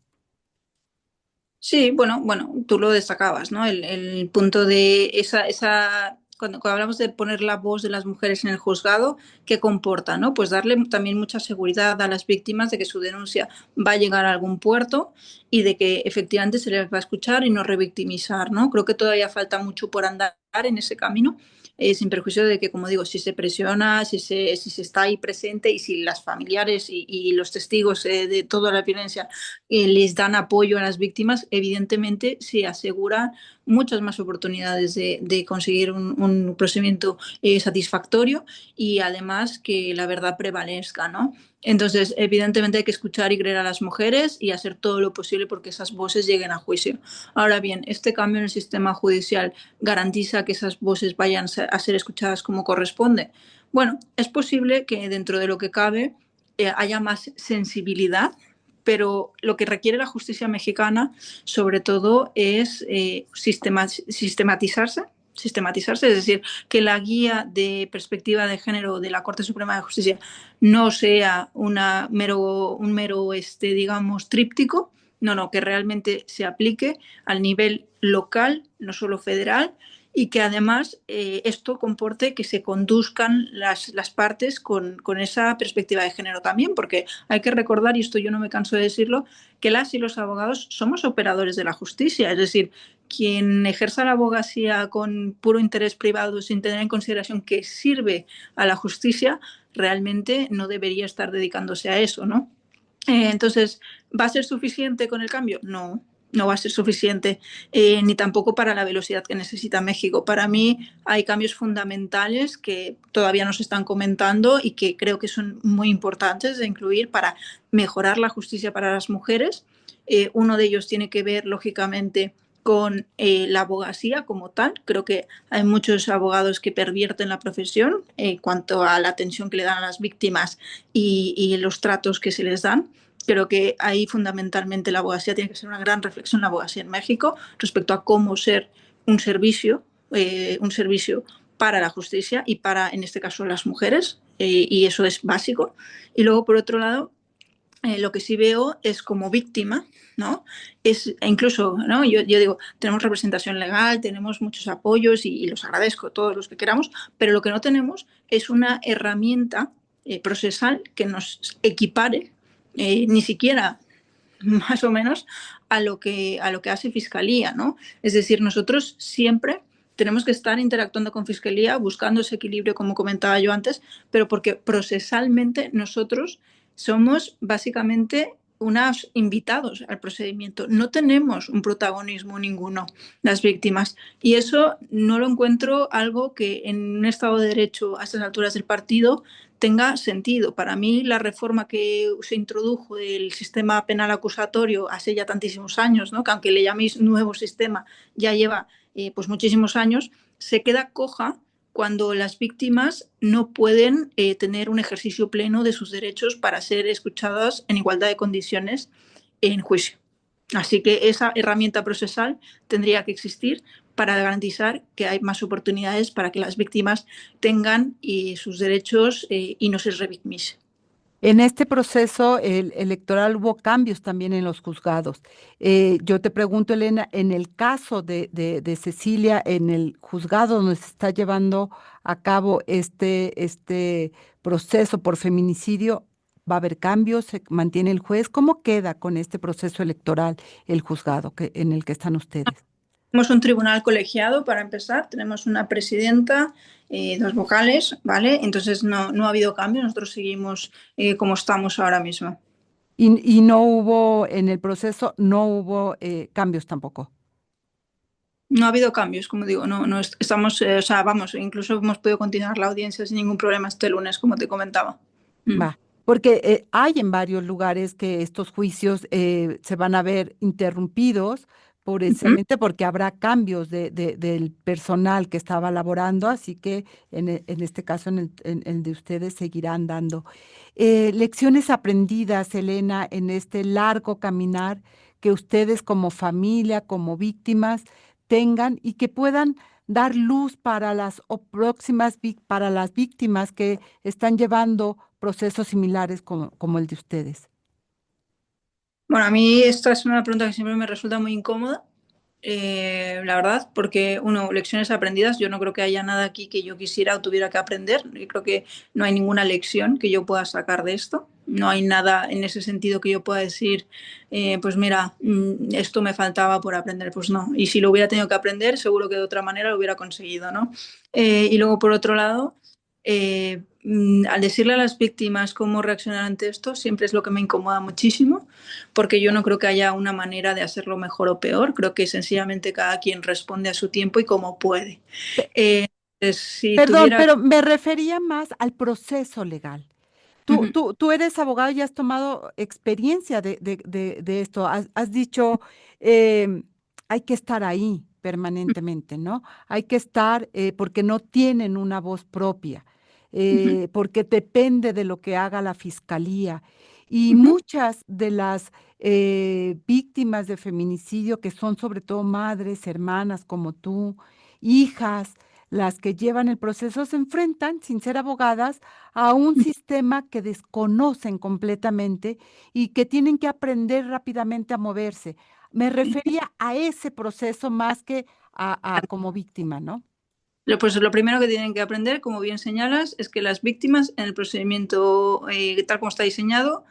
Sí, bueno, tú lo destacabas, ¿no? El punto de cuando hablamos de poner la voz de las mujeres en el juzgado, ¿qué comporta, no? Pues darle también mucha seguridad a las víctimas de que su denuncia va a llegar a algún puerto y de que efectivamente se les va a escuchar y no revictimizar, ¿no? Creo que todavía falta mucho por andar en ese camino, sin perjuicio de que, como digo, si se presiona, si se está ahí presente y si las familiares y los testigos de toda la violencia les dan apoyo a las víctimas, evidentemente se asegura muchas más oportunidades de conseguir un procedimiento satisfactorio y además que la verdad prevalezca, ¿no? Entonces, evidentemente hay que escuchar y creer a las mujeres y hacer todo lo posible porque esas voces lleguen a juicio. Ahora bien, este cambio en el sistema judicial garantiza que esas voces vayan a ser escuchadas como corresponde. Bueno, es posible que dentro de lo que cabe haya más sensibilidad pero lo que requiere la justicia mexicana, sobre todo, es sistematizarse, es decir, que la guía de perspectiva de género de la Corte Suprema de Justicia no sea un mero, digamos, tríptico, no, que realmente se aplique al nivel local, no solo federal, y que además esto comporte que se conduzcan las partes con esa perspectiva de género también, porque hay que recordar, y esto yo no me canso de decirlo, que las y los abogados somos operadores de la justicia, es decir, quien ejerza la abogacía con puro interés privado sin tener en consideración que sirve a la justicia, realmente no debería estar dedicándose a eso, ¿no? Entonces, ¿va a ser suficiente con el cambio? No, no va a ser suficiente, ni tampoco para la velocidad que necesita México. Para mí hay cambios fundamentales que todavía no se están comentando y que creo que son muy importantes de incluir para mejorar la justicia para las mujeres. Uno de ellos tiene que ver, lógicamente, con la abogacía como tal. Creo que hay muchos abogados que pervierten la profesión en cuanto a la atención que le dan a las víctimas y los tratos que se les dan. Creo que ahí fundamentalmente la abogacía tiene que ser una gran reflexión, la abogacía en México, respecto a cómo ser un servicio para la justicia y para, en este caso, las mujeres, y eso es básico. Y luego, por otro lado, lo que sí veo es como víctima, ¿no? Es incluso, ¿no? Yo digo, tenemos representación legal, tenemos muchos apoyos y los agradezco todos los que queramos, pero lo que no tenemos es una herramienta procesal que nos equipare, ni siquiera más o menos a lo que hace Fiscalía, ¿no? Es decir, nosotros siempre tenemos que estar interactuando con Fiscalía, buscando ese equilibrio, como comentaba yo antes, pero porque procesalmente nosotros somos básicamente unos invitados al procedimiento. No tenemos un protagonismo ninguno, las víctimas. Y eso no lo encuentro algo que en un Estado de Derecho a estas alturas del partido tenga sentido. Para mí, la reforma que se introdujo del sistema penal acusatorio hace ya tantísimos años, ¿no? Que aunque le llaméis nuevo sistema, ya lleva pues muchísimos años, se queda coja cuando las víctimas no pueden tener un ejercicio pleno de sus derechos para ser escuchadas en igualdad de condiciones en juicio. Así que esa herramienta procesal tendría que existir para garantizar que hay más oportunidades para que las víctimas tengan sus derechos y no se revictimice. En este proceso electoral hubo cambios también en los juzgados. Yo te pregunto, Elena, en el caso de Cecilia, en el juzgado donde se está llevando a cabo este proceso por feminicidio, ¿va a haber cambios? ¿Se mantiene el juez? ¿Cómo queda con este proceso electoral el juzgado en el que están ustedes? Tenemos un tribunal colegiado, para empezar, tenemos una presidenta, dos vocales, ¿vale? Entonces no ha habido cambio, nosotros seguimos como estamos ahora mismo. Y no hubo, en el proceso, no hubo cambios tampoco. No ha habido cambios, como digo, no estamos, o sea, vamos, incluso hemos podido continuar la audiencia sin ningún problema este lunes, como te comentaba. Va, porque hay en varios lugares que estos juicios se van a ver interrumpidos precisamente porque habrá cambios del personal que estaba laborando, así que en este caso, en el de ustedes, seguirán dando. Lecciones aprendidas, Elena, en este largo caminar que ustedes como familia, como víctimas, tengan y que puedan dar luz para las para las víctimas que están llevando procesos similares como el de ustedes. Bueno, a mí esta es una pregunta que siempre me resulta muy incómoda, la verdad, porque, lecciones aprendidas, yo no creo que haya nada aquí que yo quisiera o tuviera que aprender. Yo creo que no hay ninguna lección que yo pueda sacar de esto. No hay nada en ese sentido que yo pueda decir, pues mira, esto me faltaba por aprender. Pues no. Y si lo hubiera tenido que aprender, seguro que de otra manera lo hubiera conseguido, ¿no? Y luego, por otro lado, al decirle a las víctimas cómo reaccionar ante esto, siempre es lo que me incomoda muchísimo, porque yo no creo que haya una manera de hacerlo mejor o peor. Creo que sencillamente cada quien responde a su tiempo y como puede. Si Perdón, tuviera... pero me refería más al proceso legal. Ujú. Tú eres abogado y has tomado experiencia de esto. Has dicho, em, hay que estar ahí permanentemente, ¿no? Hay que estar porque no tienen una voz propia, Ujú. porque depende de lo que haga la fiscalía. Y muchas de las víctimas de feminicidio, que son sobre todo madres, hermanas como tú, hijas, las que llevan el proceso, se enfrentan, sin ser abogadas, a un sistema que desconocen completamente y que tienen que aprender rápidamente a moverse. Me refería a ese proceso más que a como víctima, ¿no? Pues lo primero que tienen que aprender, como bien señalas, es que las víctimas en el procedimiento tal como está diseñado,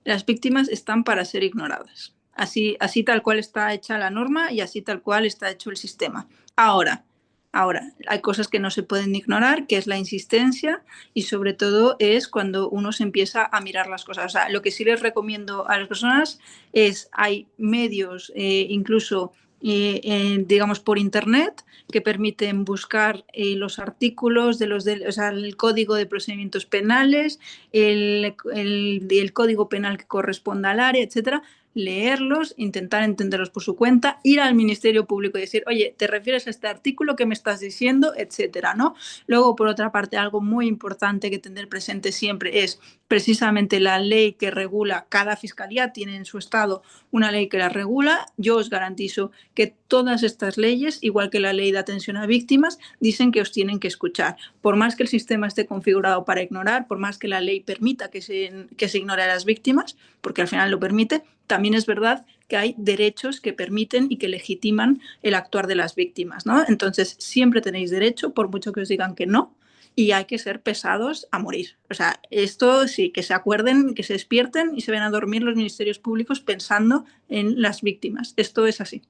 las víctimas están para ser ignoradas. Así tal cual está hecha la norma y así tal cual está hecho el sistema. Ahora, hay cosas que no se pueden ignorar, que es la insistencia y sobre todo es cuando uno se empieza a mirar las cosas. O sea, lo que sí les recomiendo a las personas es, hay medios, incluso digamos por internet, que permiten buscar los artículos o sea, el código de procedimientos penales, el código penal que corresponda al área, etcétera, leerlos, intentar entenderlos por su cuenta, ir al Ministerio Público y decir, oye, ¿te refieres a este artículo que me estás diciendo? Etcétera, ¿no? Luego, por otra parte, algo muy importante que tener presente siempre es precisamente la ley que regula, cada fiscalía tiene en su estado una ley que la regula. Yo os garantizo que todas estas leyes, igual que la ley de atención a víctimas, dicen que os tienen que escuchar. Por más que el sistema esté configurado para ignorar, por más que la ley permita que se ignore a las víctimas, porque al final lo permite, también es verdad que hay derechos que permiten y que legitiman el actuar de las víctimas, ¿no? Entonces, siempre tenéis derecho, por mucho que os digan que no, y hay que ser pesados a morir. O sea, esto sí, que se acuerden, que se despierten y se ven a dormir los ministerios públicos pensando en las víctimas. Esto es así.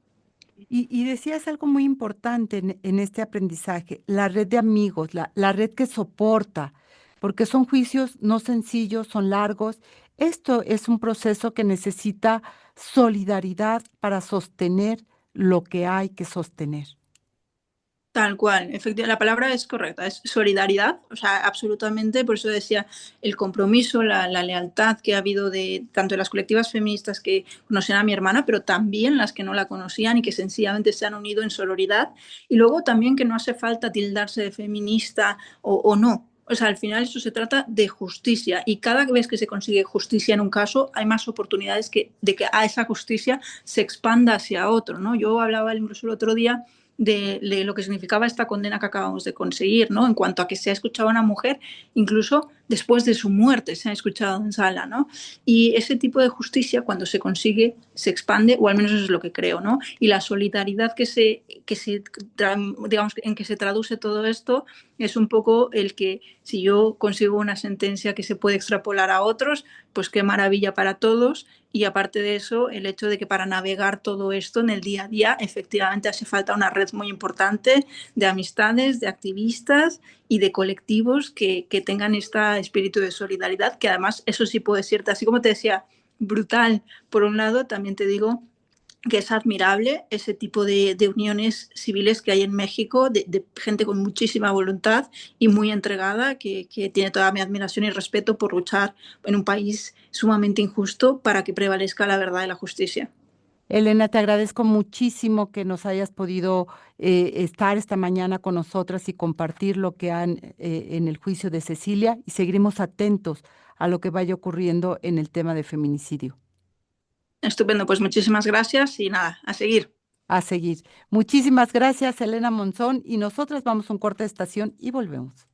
Y decías algo muy importante en este aprendizaje, la red de amigos, la red que soporta, porque son juicios no sencillos, son largos. Esto es un proceso que necesita solidaridad para sostener lo que hay que sostener. Tal cual, efectivamente, la palabra es correcta, es solidaridad, o sea, absolutamente, por eso decía el compromiso, la lealtad que ha habido de tanto de las colectivas feministas que conocían a mi hermana, pero también las que no la conocían y que sencillamente se han unido en sororidad, y luego también que no hace falta tildarse de feminista o no. O sea, al final eso se trata de justicia y cada vez que se consigue justicia en un caso hay más oportunidades de que a esa justicia se expanda hacia otro, ¿no? Yo hablaba incluso el otro día de lo que significaba esta condena que acabamos de conseguir, ¿no? En cuanto a que se ha escuchado a una mujer, incluso después de su muerte se ha escuchado en sala, ¿no? Y ese tipo de justicia, cuando se consigue, se expande, o al menos eso es lo que creo, ¿no? Y la solidaridad digamos, en que se traduce todo esto es un poco el que si yo consigo una sentencia que se puede extrapolar a otros, pues qué maravilla para todos. Y aparte de eso, el hecho de que para navegar todo esto en el día a día, efectivamente hace falta una red muy importante de amistades, de activistas y de colectivos que tengan este espíritu de solidaridad, que además eso sí puede ser, así como te decía, brutal. Por un lado, también te digo que es admirable ese tipo de uniones civiles que hay en México, de gente con muchísima voluntad y muy entregada, que tiene toda mi admiración y respeto por luchar en un país sumamente injusto para que prevalezca la verdad y la justicia. Elena, te agradezco muchísimo que nos hayas podido estar esta mañana con nosotras y compartir lo que han en el juicio de Cecilia, y seguiremos atentos a lo que vaya ocurriendo en el tema de feminicidio. Estupendo, pues muchísimas gracias y nada, a seguir. A seguir. Muchísimas gracias, Elena Monzón, y nosotras vamos a un corte de estación y volvemos.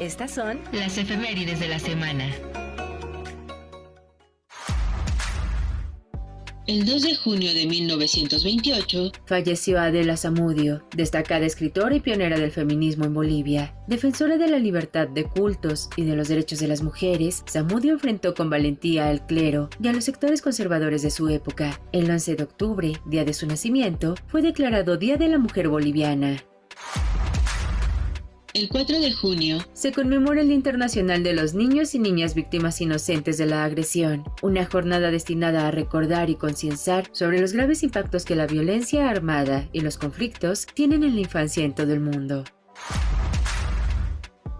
Estas son las efemérides de la semana. El 2 de junio de 1928 falleció Adela Zamudio, destacada escritora y pionera del feminismo en Bolivia. Defensora de la libertad de cultos y de los derechos de las mujeres, Zamudio enfrentó con valentía al clero y a los sectores conservadores de su época. El 11 de octubre, día de su nacimiento, fue declarado Día de la Mujer Boliviana. El 4 de junio se conmemora el Día Internacional de los Niños y Niñas Víctimas Inocentes de la Agresión, una jornada destinada a recordar y concienciar sobre los graves impactos que la violencia armada y los conflictos tienen en la infancia en todo el mundo.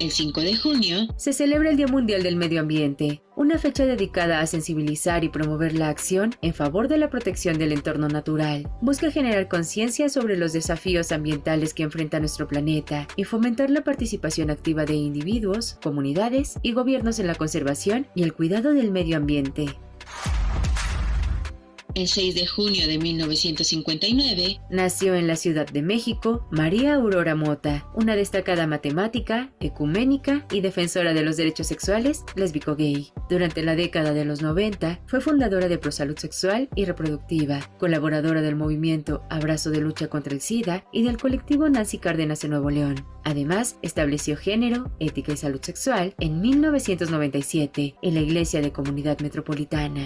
El 5 de junio se celebra el Día Mundial del Medio Ambiente, una fecha dedicada a sensibilizar y promover la acción en favor de la protección del entorno natural. Busca generar conciencia sobre los desafíos ambientales que enfrenta nuestro planeta y fomentar la participación activa de individuos, comunidades y gobiernos en la conservación y el cuidado del medio ambiente. El 6 de junio de 1959 nació en la Ciudad de México María Aurora Mota, una destacada matemática, ecuménica y defensora de los derechos sexuales lésbico-gay. Durante la década de los 90 fue fundadora de ProSalud Sexual y Reproductiva, colaboradora del movimiento Abrazo de Lucha contra el SIDA y del colectivo Nancy Cárdenas en Nuevo León. Además, estableció Género, Ética y Salud Sexual en 1997 en la Iglesia de Comunidad Metropolitana.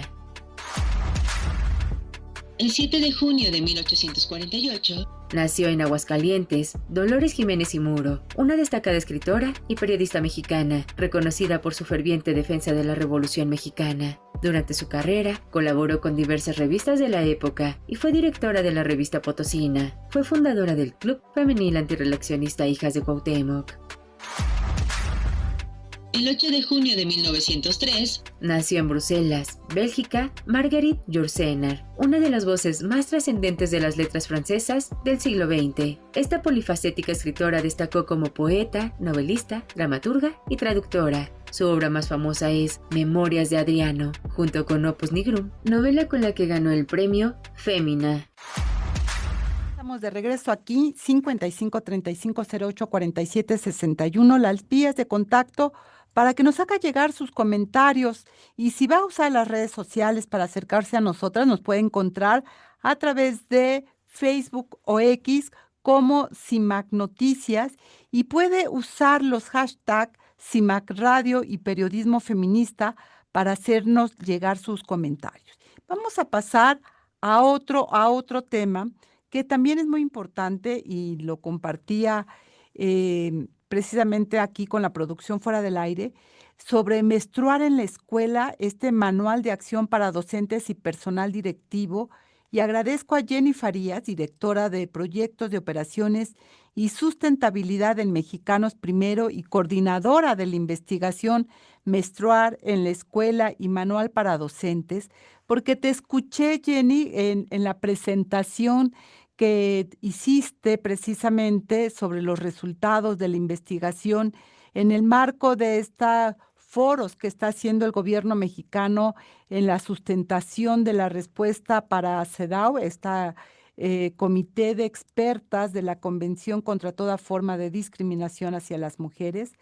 El 7 de junio de 1848 nació en Aguascalientes Dolores Jiménez y Muro, una destacada escritora y periodista mexicana, reconocida por su ferviente defensa de la Revolución Mexicana. Durante su carrera, colaboró con diversas revistas de la época y fue directora de la revista Potosina. Fue fundadora del Club Femenil Antirreeleccionista Hijas de Cuauhtémoc. El 8 de junio de 1903 nació en Bruselas, Bélgica, Marguerite Yourcenar, una de las voces más trascendentes de las letras francesas del siglo XX. Esta polifacética escritora destacó como poeta, novelista, dramaturga y traductora. Su obra más famosa es Memorias de Adriano, junto con Opus Nigrum, novela con la que ganó el premio Fémina. Estamos de regreso aquí, 55 35 08 47 61, las vías de contacto para que nos haga llegar sus comentarios. Y si va a usar las redes sociales para acercarse a nosotras, nos puede encontrar a través de Facebook o X como CIMAC Noticias y puede usar los hashtags CIMAC Radio y Periodismo Feminista para hacernos llegar sus comentarios. Vamos a pasar a otro tema que también es muy importante y lo compartía precisamente aquí con la producción Fuera del Aire, sobre menstruar en la escuela, este manual de acción para docentes y personal directivo. Y agradezco a Jenny Farías, directora de Proyectos de Operaciones y Sustentabilidad en Mexicanos Primero y coordinadora de la investigación Menstruar en la Escuela y Manual para Docentes, porque te escuché, Jenny, en la presentación que hiciste precisamente sobre los resultados de la investigación en el marco de estos foros que está haciendo el gobierno mexicano en la sustentación de la respuesta para CEDAW, comité de expertas de la Convención contra toda forma de discriminación hacia las mujeres.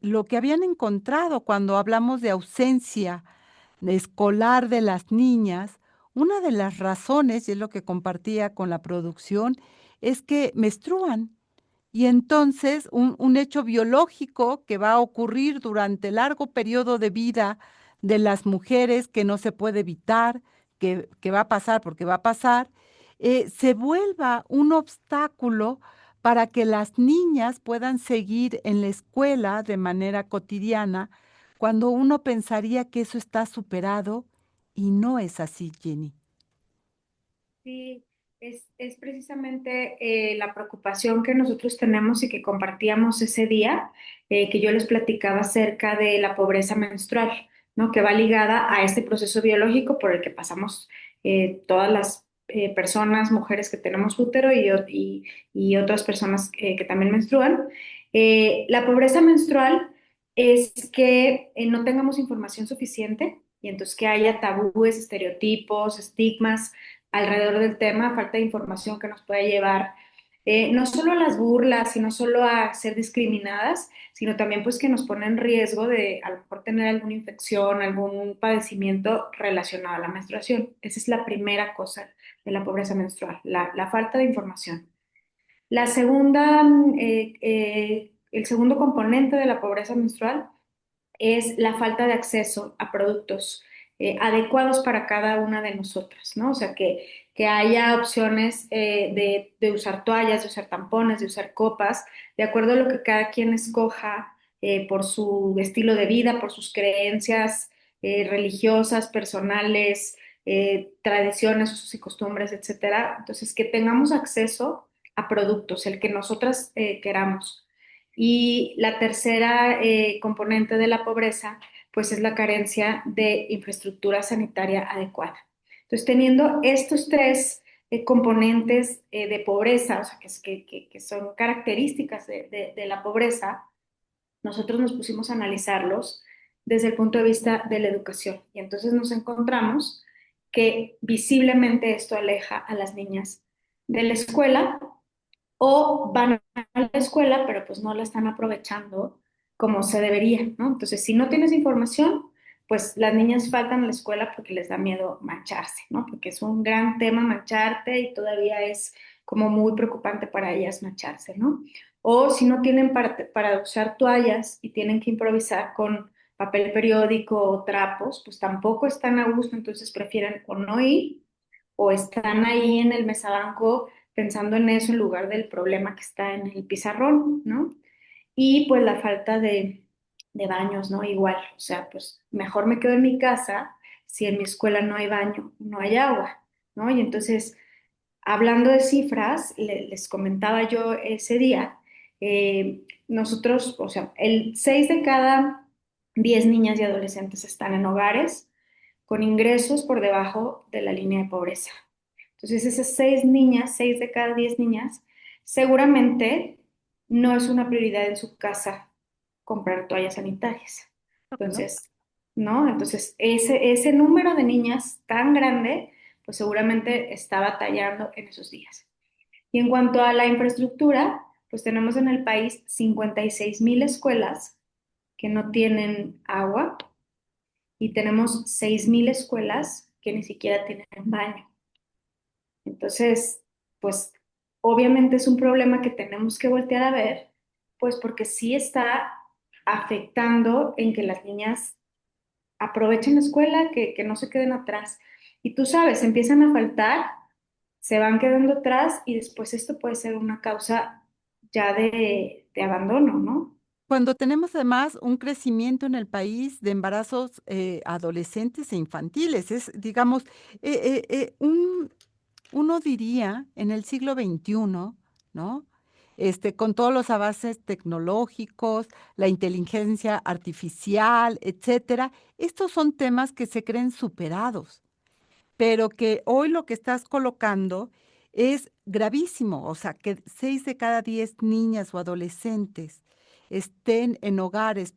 Lo que habían encontrado cuando hablamos de ausencia escolar de las niñas, una de las razones, y es lo que compartía con la producción, es que menstruan. Y entonces un hecho biológico que va a ocurrir durante el largo periodo de vida de las mujeres, que no se puede evitar, que va a pasar porque va a pasar, se vuelva un obstáculo para que las niñas puedan seguir en la escuela de manera cotidiana, cuando uno pensaría que eso está superado y no es así, Jenny. Sí, es precisamente la preocupación que nosotros tenemos y que compartíamos ese día, que yo les platicaba acerca de la pobreza menstrual, ¿no? Que va ligada a este proceso biológico por el que pasamos todas las personas, mujeres que tenemos útero y otras personas que también menstruan. La pobreza menstrual es que no tengamos información suficiente y entonces que haya tabúes, estereotipos, estigmas alrededor del tema, falta de información que nos puede llevar no solo a las burlas y no solo a ser discriminadas, sino también pues que nos pone en riesgo de a lo mejor tener alguna infección, algún padecimiento relacionado a la menstruación. Esa es la primera cosa de la pobreza menstrual, la falta de información. La segunda, el segundo componente de la pobreza menstrual es la falta de acceso a productos adecuados para cada una de nosotras, ¿no? O sea, que haya opciones de usar toallas, de usar tampones, de usar copas, de acuerdo a lo que cada quien escoja por su estilo de vida, por sus creencias religiosas, personales, tradiciones, usos y costumbres, etcétera. Entonces, que tengamos acceso a productos, el que nosotras queramos. Y la tercera componente de la pobreza, pues es la carencia de infraestructura sanitaria adecuada. Entonces, teniendo estos tres componentes de pobreza, o sea, que son características de la pobreza, nosotros nos pusimos a analizarlos desde el punto de vista de la educación. Y entonces nos encontramos que visiblemente esto aleja a las niñas de la escuela o van a la escuela, pero pues no la están aprovechando como se debería, ¿no? Entonces, si no tienes información, pues las niñas faltan a la escuela porque les da miedo mancharse, ¿no? Porque es un gran tema mancharte y todavía es como muy preocupante para ellas mancharse, ¿no? O si no tienen para usar toallas y tienen que improvisar con papel periódico o trapos, pues tampoco están a gusto, entonces prefieren o no ir o están ahí en el mesabanco pensando en eso en lugar del problema que está en el pizarrón, ¿no? Y pues la falta de baños, ¿no? Igual, o sea, pues mejor me quedo en mi casa si en mi escuela no hay baño, no hay agua, ¿no? Y entonces, hablando de cifras, les comentaba yo ese día, nosotros, o sea, el 6 de cada 10 niñas y adolescentes están en hogares con ingresos por debajo de la línea de pobreza. Entonces, esas 6 niñas, 6 de cada 10 niñas, seguramente no es una prioridad en su casa comprar toallas sanitarias. ¿no? Entonces, ¿no? Entonces, ese número de niñas tan grande, pues seguramente está batallando en esos días. Y en cuanto a la infraestructura, pues tenemos en el país 56,000 escuelas que no tienen agua y tenemos 6,000 escuelas que ni siquiera tienen baño. Entonces, pues obviamente es un problema que tenemos que voltear a ver, pues porque sí está afectando en que las niñas aprovechen la escuela, que no se queden atrás. Y tú sabes, empiezan a faltar, se van quedando atrás y después esto puede ser una causa ya de abandono, ¿no? Cuando tenemos además un crecimiento en el país de embarazos adolescentes e infantiles, es, digamos, uno diría en el siglo XXI, ¿no? Con todos los avances tecnológicos, la inteligencia artificial, etcétera, estos son temas que se creen superados, pero que hoy lo que estás colocando es gravísimo, o sea, que 6 de cada 10 niñas o adolescentes estén en hogares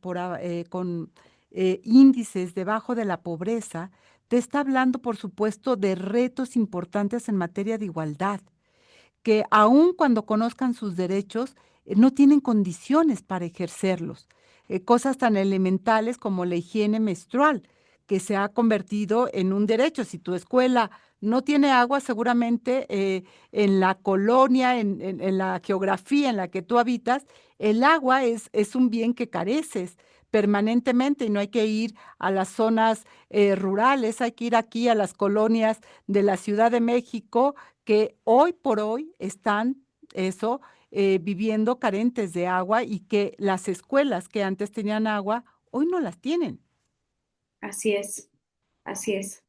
con índices debajo de la pobreza, te está hablando, por supuesto, de retos importantes en materia de igualdad, que aun cuando conozcan sus derechos, no tienen condiciones para ejercerlos. Cosas tan elementales como la higiene menstrual, que se ha convertido en un derecho. Si tu escuela no tiene agua, seguramente en la colonia, en la geografía en la que tú habitas, el agua es un bien que careces permanentemente y no hay que ir a las zonas rurales, hay que ir aquí a las colonias de la Ciudad de México que hoy por hoy están eso, viviendo carentes de agua y que las escuelas que antes tenían agua, hoy no las tienen. Así es, así es.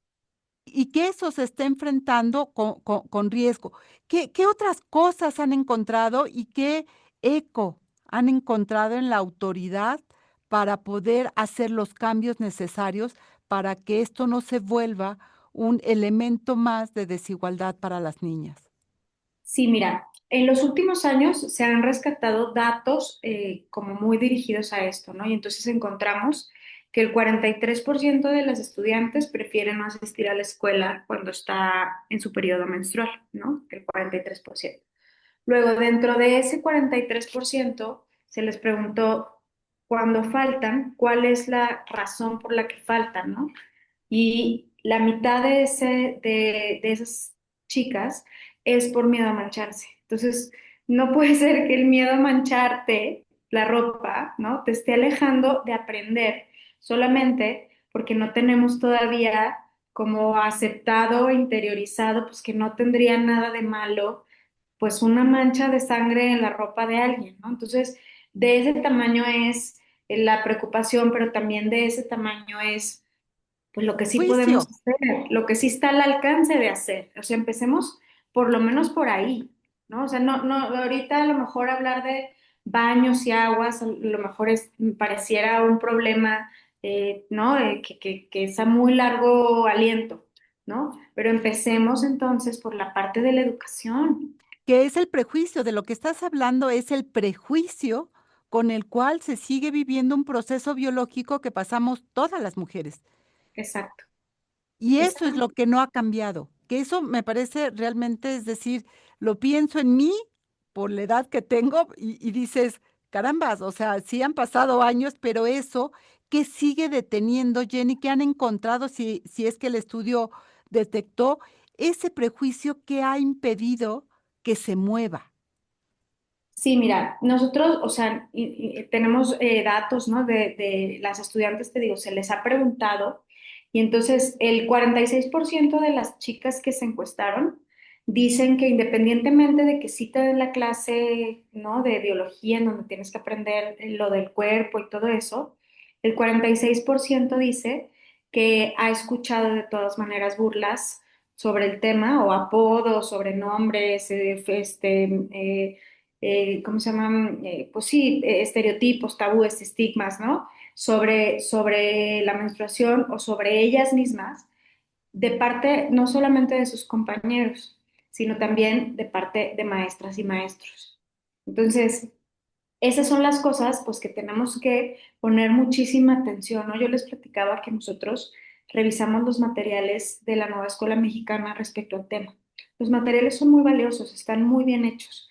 Y que eso se está enfrentando con riesgo. ¿Qué otras cosas han encontrado y qué eco han encontrado en la autoridad para poder hacer los cambios necesarios para que esto no se vuelva un elemento más de desigualdad para las niñas? Sí, mira, en los últimos años se han rescatado datos como muy dirigidos a esto, ¿no? Y entonces encontramos que el 43% de las estudiantes prefieren no asistir a la escuela cuando está en su periodo menstrual, ¿no? El 43%. Luego, dentro de ese 43%, se les preguntó cuando faltan, cuál es la razón por la que faltan, ¿no? Y la mitad de esas chicas es por miedo a mancharse. Entonces, no puede ser que el miedo a mancharte la ropa, ¿no? Te esté alejando de aprender solamente porque no tenemos todavía como aceptado, interiorizado, pues que no tendría nada de malo, pues una mancha de sangre en la ropa de alguien, ¿no? Entonces, de ese tamaño es la preocupación, pero también de ese tamaño es pues lo que sí podemos Juicio. hacer, lo que sí está al alcance de hacer. O sea, empecemos por lo menos por ahí, ¿no? O sea, no, ahorita a lo mejor hablar baños y aguas, a lo mejor pareciera un problema, ¿no? Que es a muy largo aliento, ¿no? Pero empecemos entonces por la parte de la educación. Que es el prejuicio, de lo que estás hablando es el prejuicio con el cual se sigue viviendo un proceso biológico que pasamos todas las mujeres. Exacto. Y eso es Exacto. lo que no ha cambiado, que eso me parece realmente, es decir, lo pienso en mí por la edad que tengo y dices, carambas, o sea, sí han pasado años, pero eso, ¿qué sigue deteniendo, Jenny? ¿Qué han encontrado si es que el estudio detectó ese prejuicio que ha impedido que se mueva? Sí, mira, nosotros, o sea, tenemos datos, ¿no? De las estudiantes, te digo, se les ha preguntado y entonces el 46% de las chicas que se encuestaron dicen que independientemente de que sí te den la clase, ¿no? De biología en donde tienes que aprender lo del cuerpo y todo eso, el 46% dice que ha escuchado de todas maneras burlas sobre el tema o apodos, sobrenombres, ¿cómo se llaman? Pues sí, estereotipos, tabúes, estigmas, ¿no? Sobre la menstruación o sobre ellas mismas, de parte no solamente de sus compañeros, sino también de parte de maestras y maestros. Entonces, esas son las cosas pues que tenemos que poner muchísima atención, ¿no? Yo les platicaba que nosotros revisamos los materiales de la nueva escuela mexicana respecto al tema. Los materiales son muy valiosos, están muy bien hechos,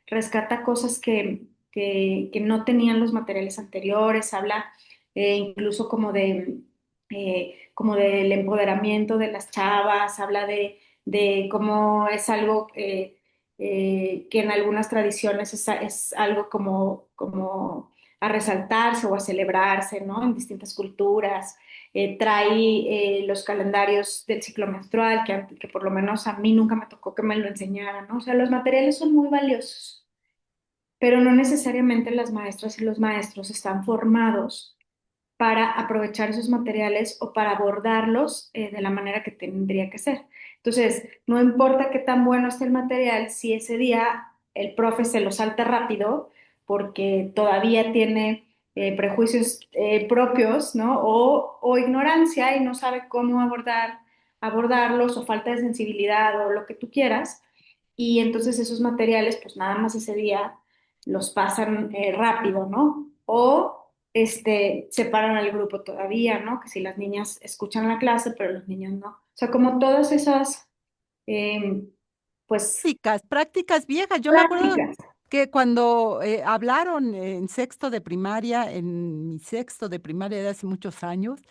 rescata cosas que no tenían los materiales anteriores, habla incluso como del empoderamiento de las chavas, habla de cómo es algo que en algunas tradiciones es algo como a resaltarse o a celebrarse, ¿no? En distintas culturas. Trae los calendarios del ciclo menstrual, que por lo menos a mí nunca me tocó que me lo enseñaran, ¿no? O sea, los materiales son muy valiosos, pero no necesariamente las maestras y los maestros están formados para aprovechar esos materiales o para abordarlos de la manera que tendría que ser. Entonces, no importa qué tan bueno esté el material, si ese día el profe se lo salta rápido porque todavía tiene prejuicios propios, ¿no? O ignorancia y no sabe cómo abordarlos o falta de sensibilidad o lo que tú quieras. Y entonces esos materiales, pues nada más ese día los pasan rápido, ¿no? O separan al grupo todavía, ¿no? Que si las niñas escuchan la clase, pero los niños no. O sea, como todas esas, eh, pues, Prácticas viejas. Yo me acuerdo prácticas. que cuando hablaron en sexto de primaria, en mi sexto de primaria de hace muchos años,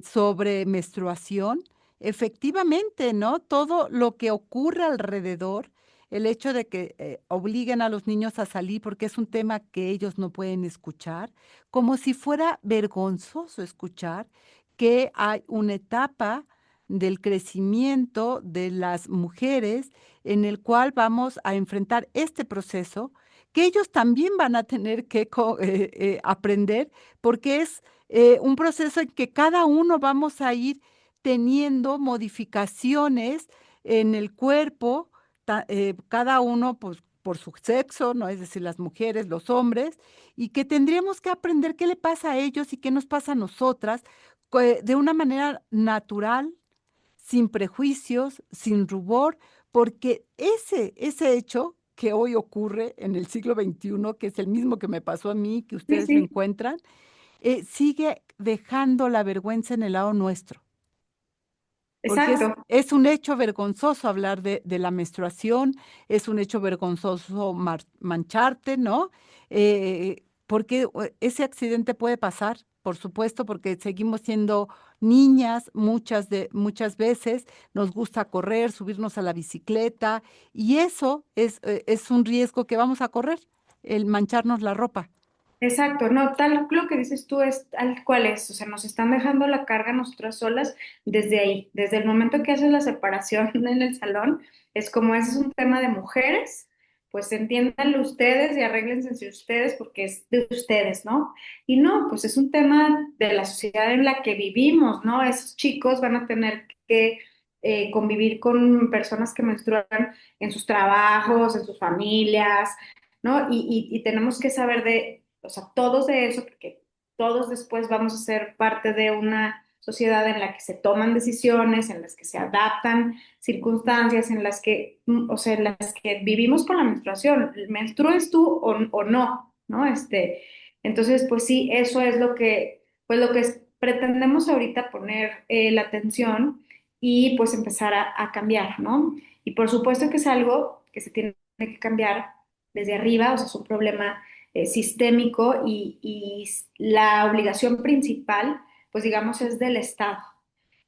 sobre menstruación, efectivamente, ¿no? Todo lo que ocurre alrededor, el hecho de que obliguen a los niños a salir porque es un tema que ellos no pueden escuchar, como si fuera vergonzoso escuchar que hay una etapa del crecimiento de las mujeres en el cual vamos a enfrentar este proceso, que ellos también van a tener que aprender, porque es un proceso en que cada uno vamos a ir teniendo modificaciones en el cuerpo, cada uno pues, por su sexo, ¿no? Es decir, las mujeres, los hombres, y que tendríamos que aprender qué le pasa a ellos y qué nos pasa a nosotras de una manera natural, sin prejuicios, sin rubor, porque ese hecho que hoy ocurre en el siglo XXI, que es el mismo que me pasó a mí, que Sí, ustedes lo sí, encuentran, sigue dejando la vergüenza en el lado nuestro, porque exacto. es un hecho vergonzoso hablar de la menstruación, es un hecho vergonzoso mancharte, ¿no? Porque ese accidente puede pasar, por supuesto, porque seguimos siendo niñas muchas veces, nos gusta correr, subirnos a la bicicleta, y eso es un riesgo que vamos a correr, el mancharnos la ropa. Exacto, no, tal lo que dices tú es tal cual es, o sea, nos están dejando la carga nosotras solas desde ahí, desde el momento que haces la separación en el salón, es como ese es un tema de mujeres, pues entiéndanlo ustedes y arréglense entre ustedes porque es de ustedes, ¿no? Y no, pues es un tema de la sociedad en la que vivimos, ¿no? Esos chicos van a tener que convivir con personas que menstruan en sus trabajos, en sus familias, ¿no? Y tenemos que saber o sea, todos de eso, porque todos después vamos a ser parte de una sociedad en la que se toman decisiones, en las que se adaptan circunstancias, en las que, o sea, en las que vivimos con la menstruación. ¿Menstrues tú o no? ¿No? Entonces, pues sí, eso es pues lo que pretendemos ahorita poner la atención y pues empezar a cambiar, ¿no? Y por supuesto que es algo que se tiene que cambiar desde arriba, o sea, es un problema sistémico y la obligación principal, pues digamos, es del Estado.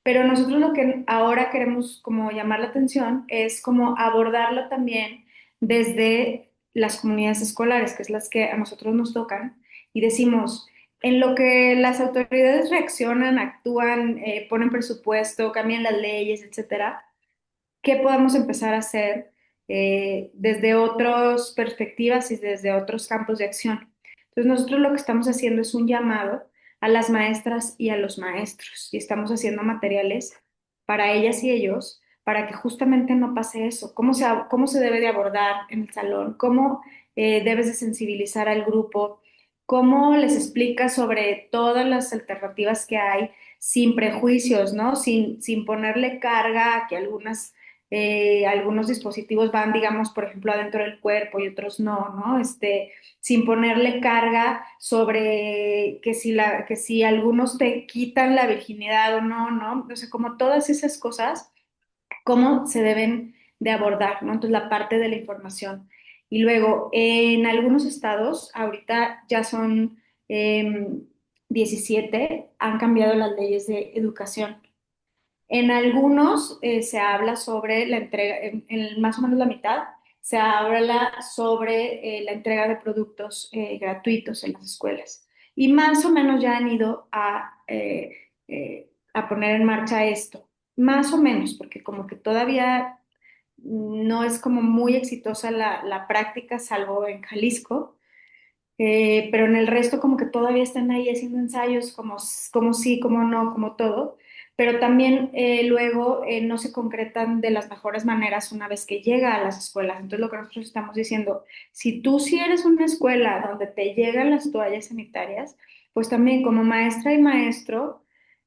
Pero nosotros lo que ahora queremos como llamar la atención es como abordarlo también desde las comunidades escolares, que es las que a nosotros nos tocan, y decimos, en lo que las autoridades reaccionan, actúan, ponen presupuesto, cambian las leyes, etcétera, ¿qué podemos empezar a hacer desde otras perspectivas y desde otros campos de acción? Entonces, nosotros lo que estamos haciendo es un llamado a las maestras y a los maestros y estamos haciendo materiales para ellas y ellos para que justamente no pase eso. Cómo se debe de abordar en el salón? ¿Cómo debes de sensibilizar al grupo? ¿Cómo les explicas sobre todas las alternativas que hay sin prejuicios, ¿no? Sin ponerle carga a que algunos dispositivos van, digamos, por ejemplo, adentro del cuerpo y otros no, ¿no? Sin ponerle carga sobre que si algunos te quitan la virginidad o no, ¿no? O sea, como todas esas cosas, cómo se deben de abordar, ¿no? Entonces, la parte de la información. Y luego, en algunos estados, ahorita ya son 17, han cambiado las leyes de educación. En algunos se habla sobre la entrega, en más o menos la mitad, se habla sobre la entrega de productos gratuitos en las escuelas. Y más o menos ya han ido a poner en marcha esto. Más o menos, porque como que todavía no es como muy exitosa la práctica, salvo en Jalisco. Pero en el resto como que todavía están ahí haciendo ensayos como sí, como no, como todo, pero también luego no se concretan de las mejores maneras una vez que llega a las escuelas. Entonces lo que nosotros estamos diciendo, si tú sí eres una escuela donde te llegan las toallas sanitarias, pues también como maestra y maestro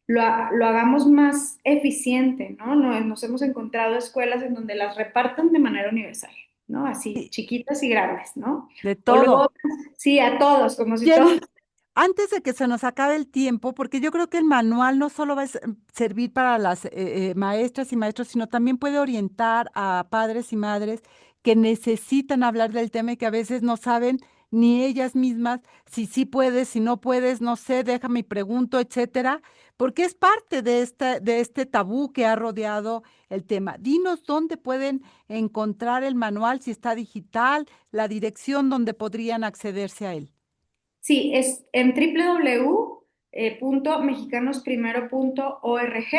lo hagamos más eficiente, ¿no? Nos hemos encontrado escuelas en donde las repartan de manera universal, ¿no? Así, Sí, chiquitas y grandes, ¿no? de O todo. luego, sí, a todos, como si todos. Jenny, antes de que se nos acabe el tiempo, porque yo creo que el manual no solo va a servir para las maestras y maestros, sino también puede orientar a padres y madres que necesitan hablar del tema y que a veces no saben ni ellas mismas si sí puedes, si no puedes, no sé, déjame y pregunto, etcétera, porque es parte de este tabú que ha rodeado el tema. Dinos dónde pueden encontrar el manual, si está digital, la dirección donde podrían accederse a él. Sí, es en www.mexicanosprimero.org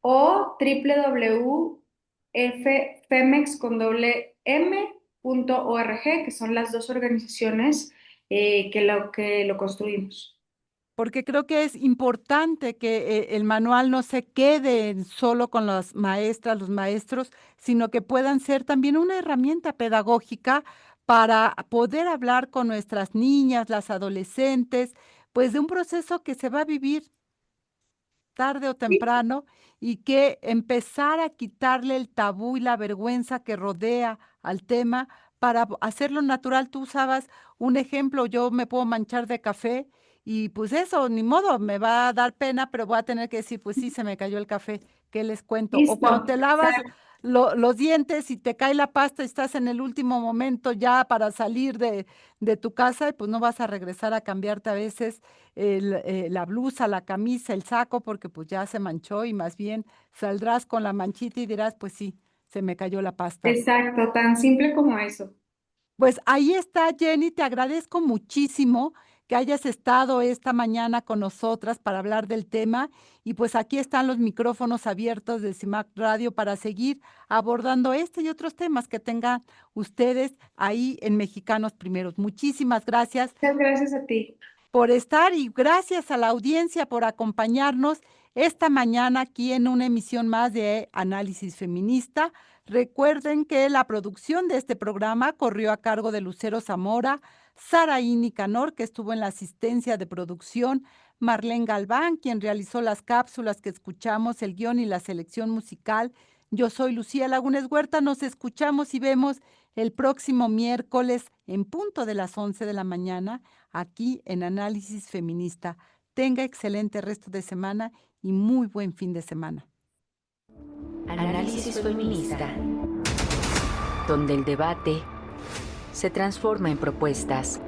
o www.femex.org, que son las dos organizaciones que lo construimos. Porque creo que es importante que el manual no se quede solo con las maestras, los maestros, sino que puedan ser también una herramienta pedagógica para poder hablar con nuestras niñas, las adolescentes, pues de un proceso que se va a vivir tarde o Sí, temprano y que empezar a quitarle el tabú y la vergüenza que rodea al tema para hacerlo natural. Tú usabas un ejemplo, yo me puedo manchar de café y pues eso, ni modo, me va a dar pena, pero voy a tener que decir, pues sí, se me cayó el café, ¿qué les cuento? O cuando listo. te lavas los dientes y te cae la pasta y estás en el último momento ya para salir de tu casa y pues no vas a regresar a cambiarte a veces la blusa, la camisa, el saco, porque pues ya se manchó y más bien saldrás con la manchita y dirás, pues sí, se me cayó la pasta. Exacto, tan simple como eso. Pues ahí está, Jenny, te agradezco muchísimo que hayas estado esta mañana con nosotras para hablar del tema y pues aquí están los micrófonos abiertos de CIMAC Radio para seguir abordando este y otros temas que tengan ustedes ahí en Mexicanos Primeros. Muchísimas gracias Muchas gracias a ti. por estar y gracias a la audiencia por acompañarnos esta mañana aquí en una emisión más de Análisis Feminista Recuerden que la producción de este programa corrió a cargo de Lucero Zamora, Saraí Nicanor, que estuvo en la asistencia de producción, Marlene Galván, quien realizó las cápsulas que escuchamos, el guión y la selección musical. Yo soy Lucía Lagunes Huerta, nos escuchamos y vemos el próximo miércoles en punto de las 11 de la mañana, aquí en Análisis Feminista. Tenga excelente resto de semana y muy buen fin de semana. Análisis Feminista, donde el debate se transforma en propuestas.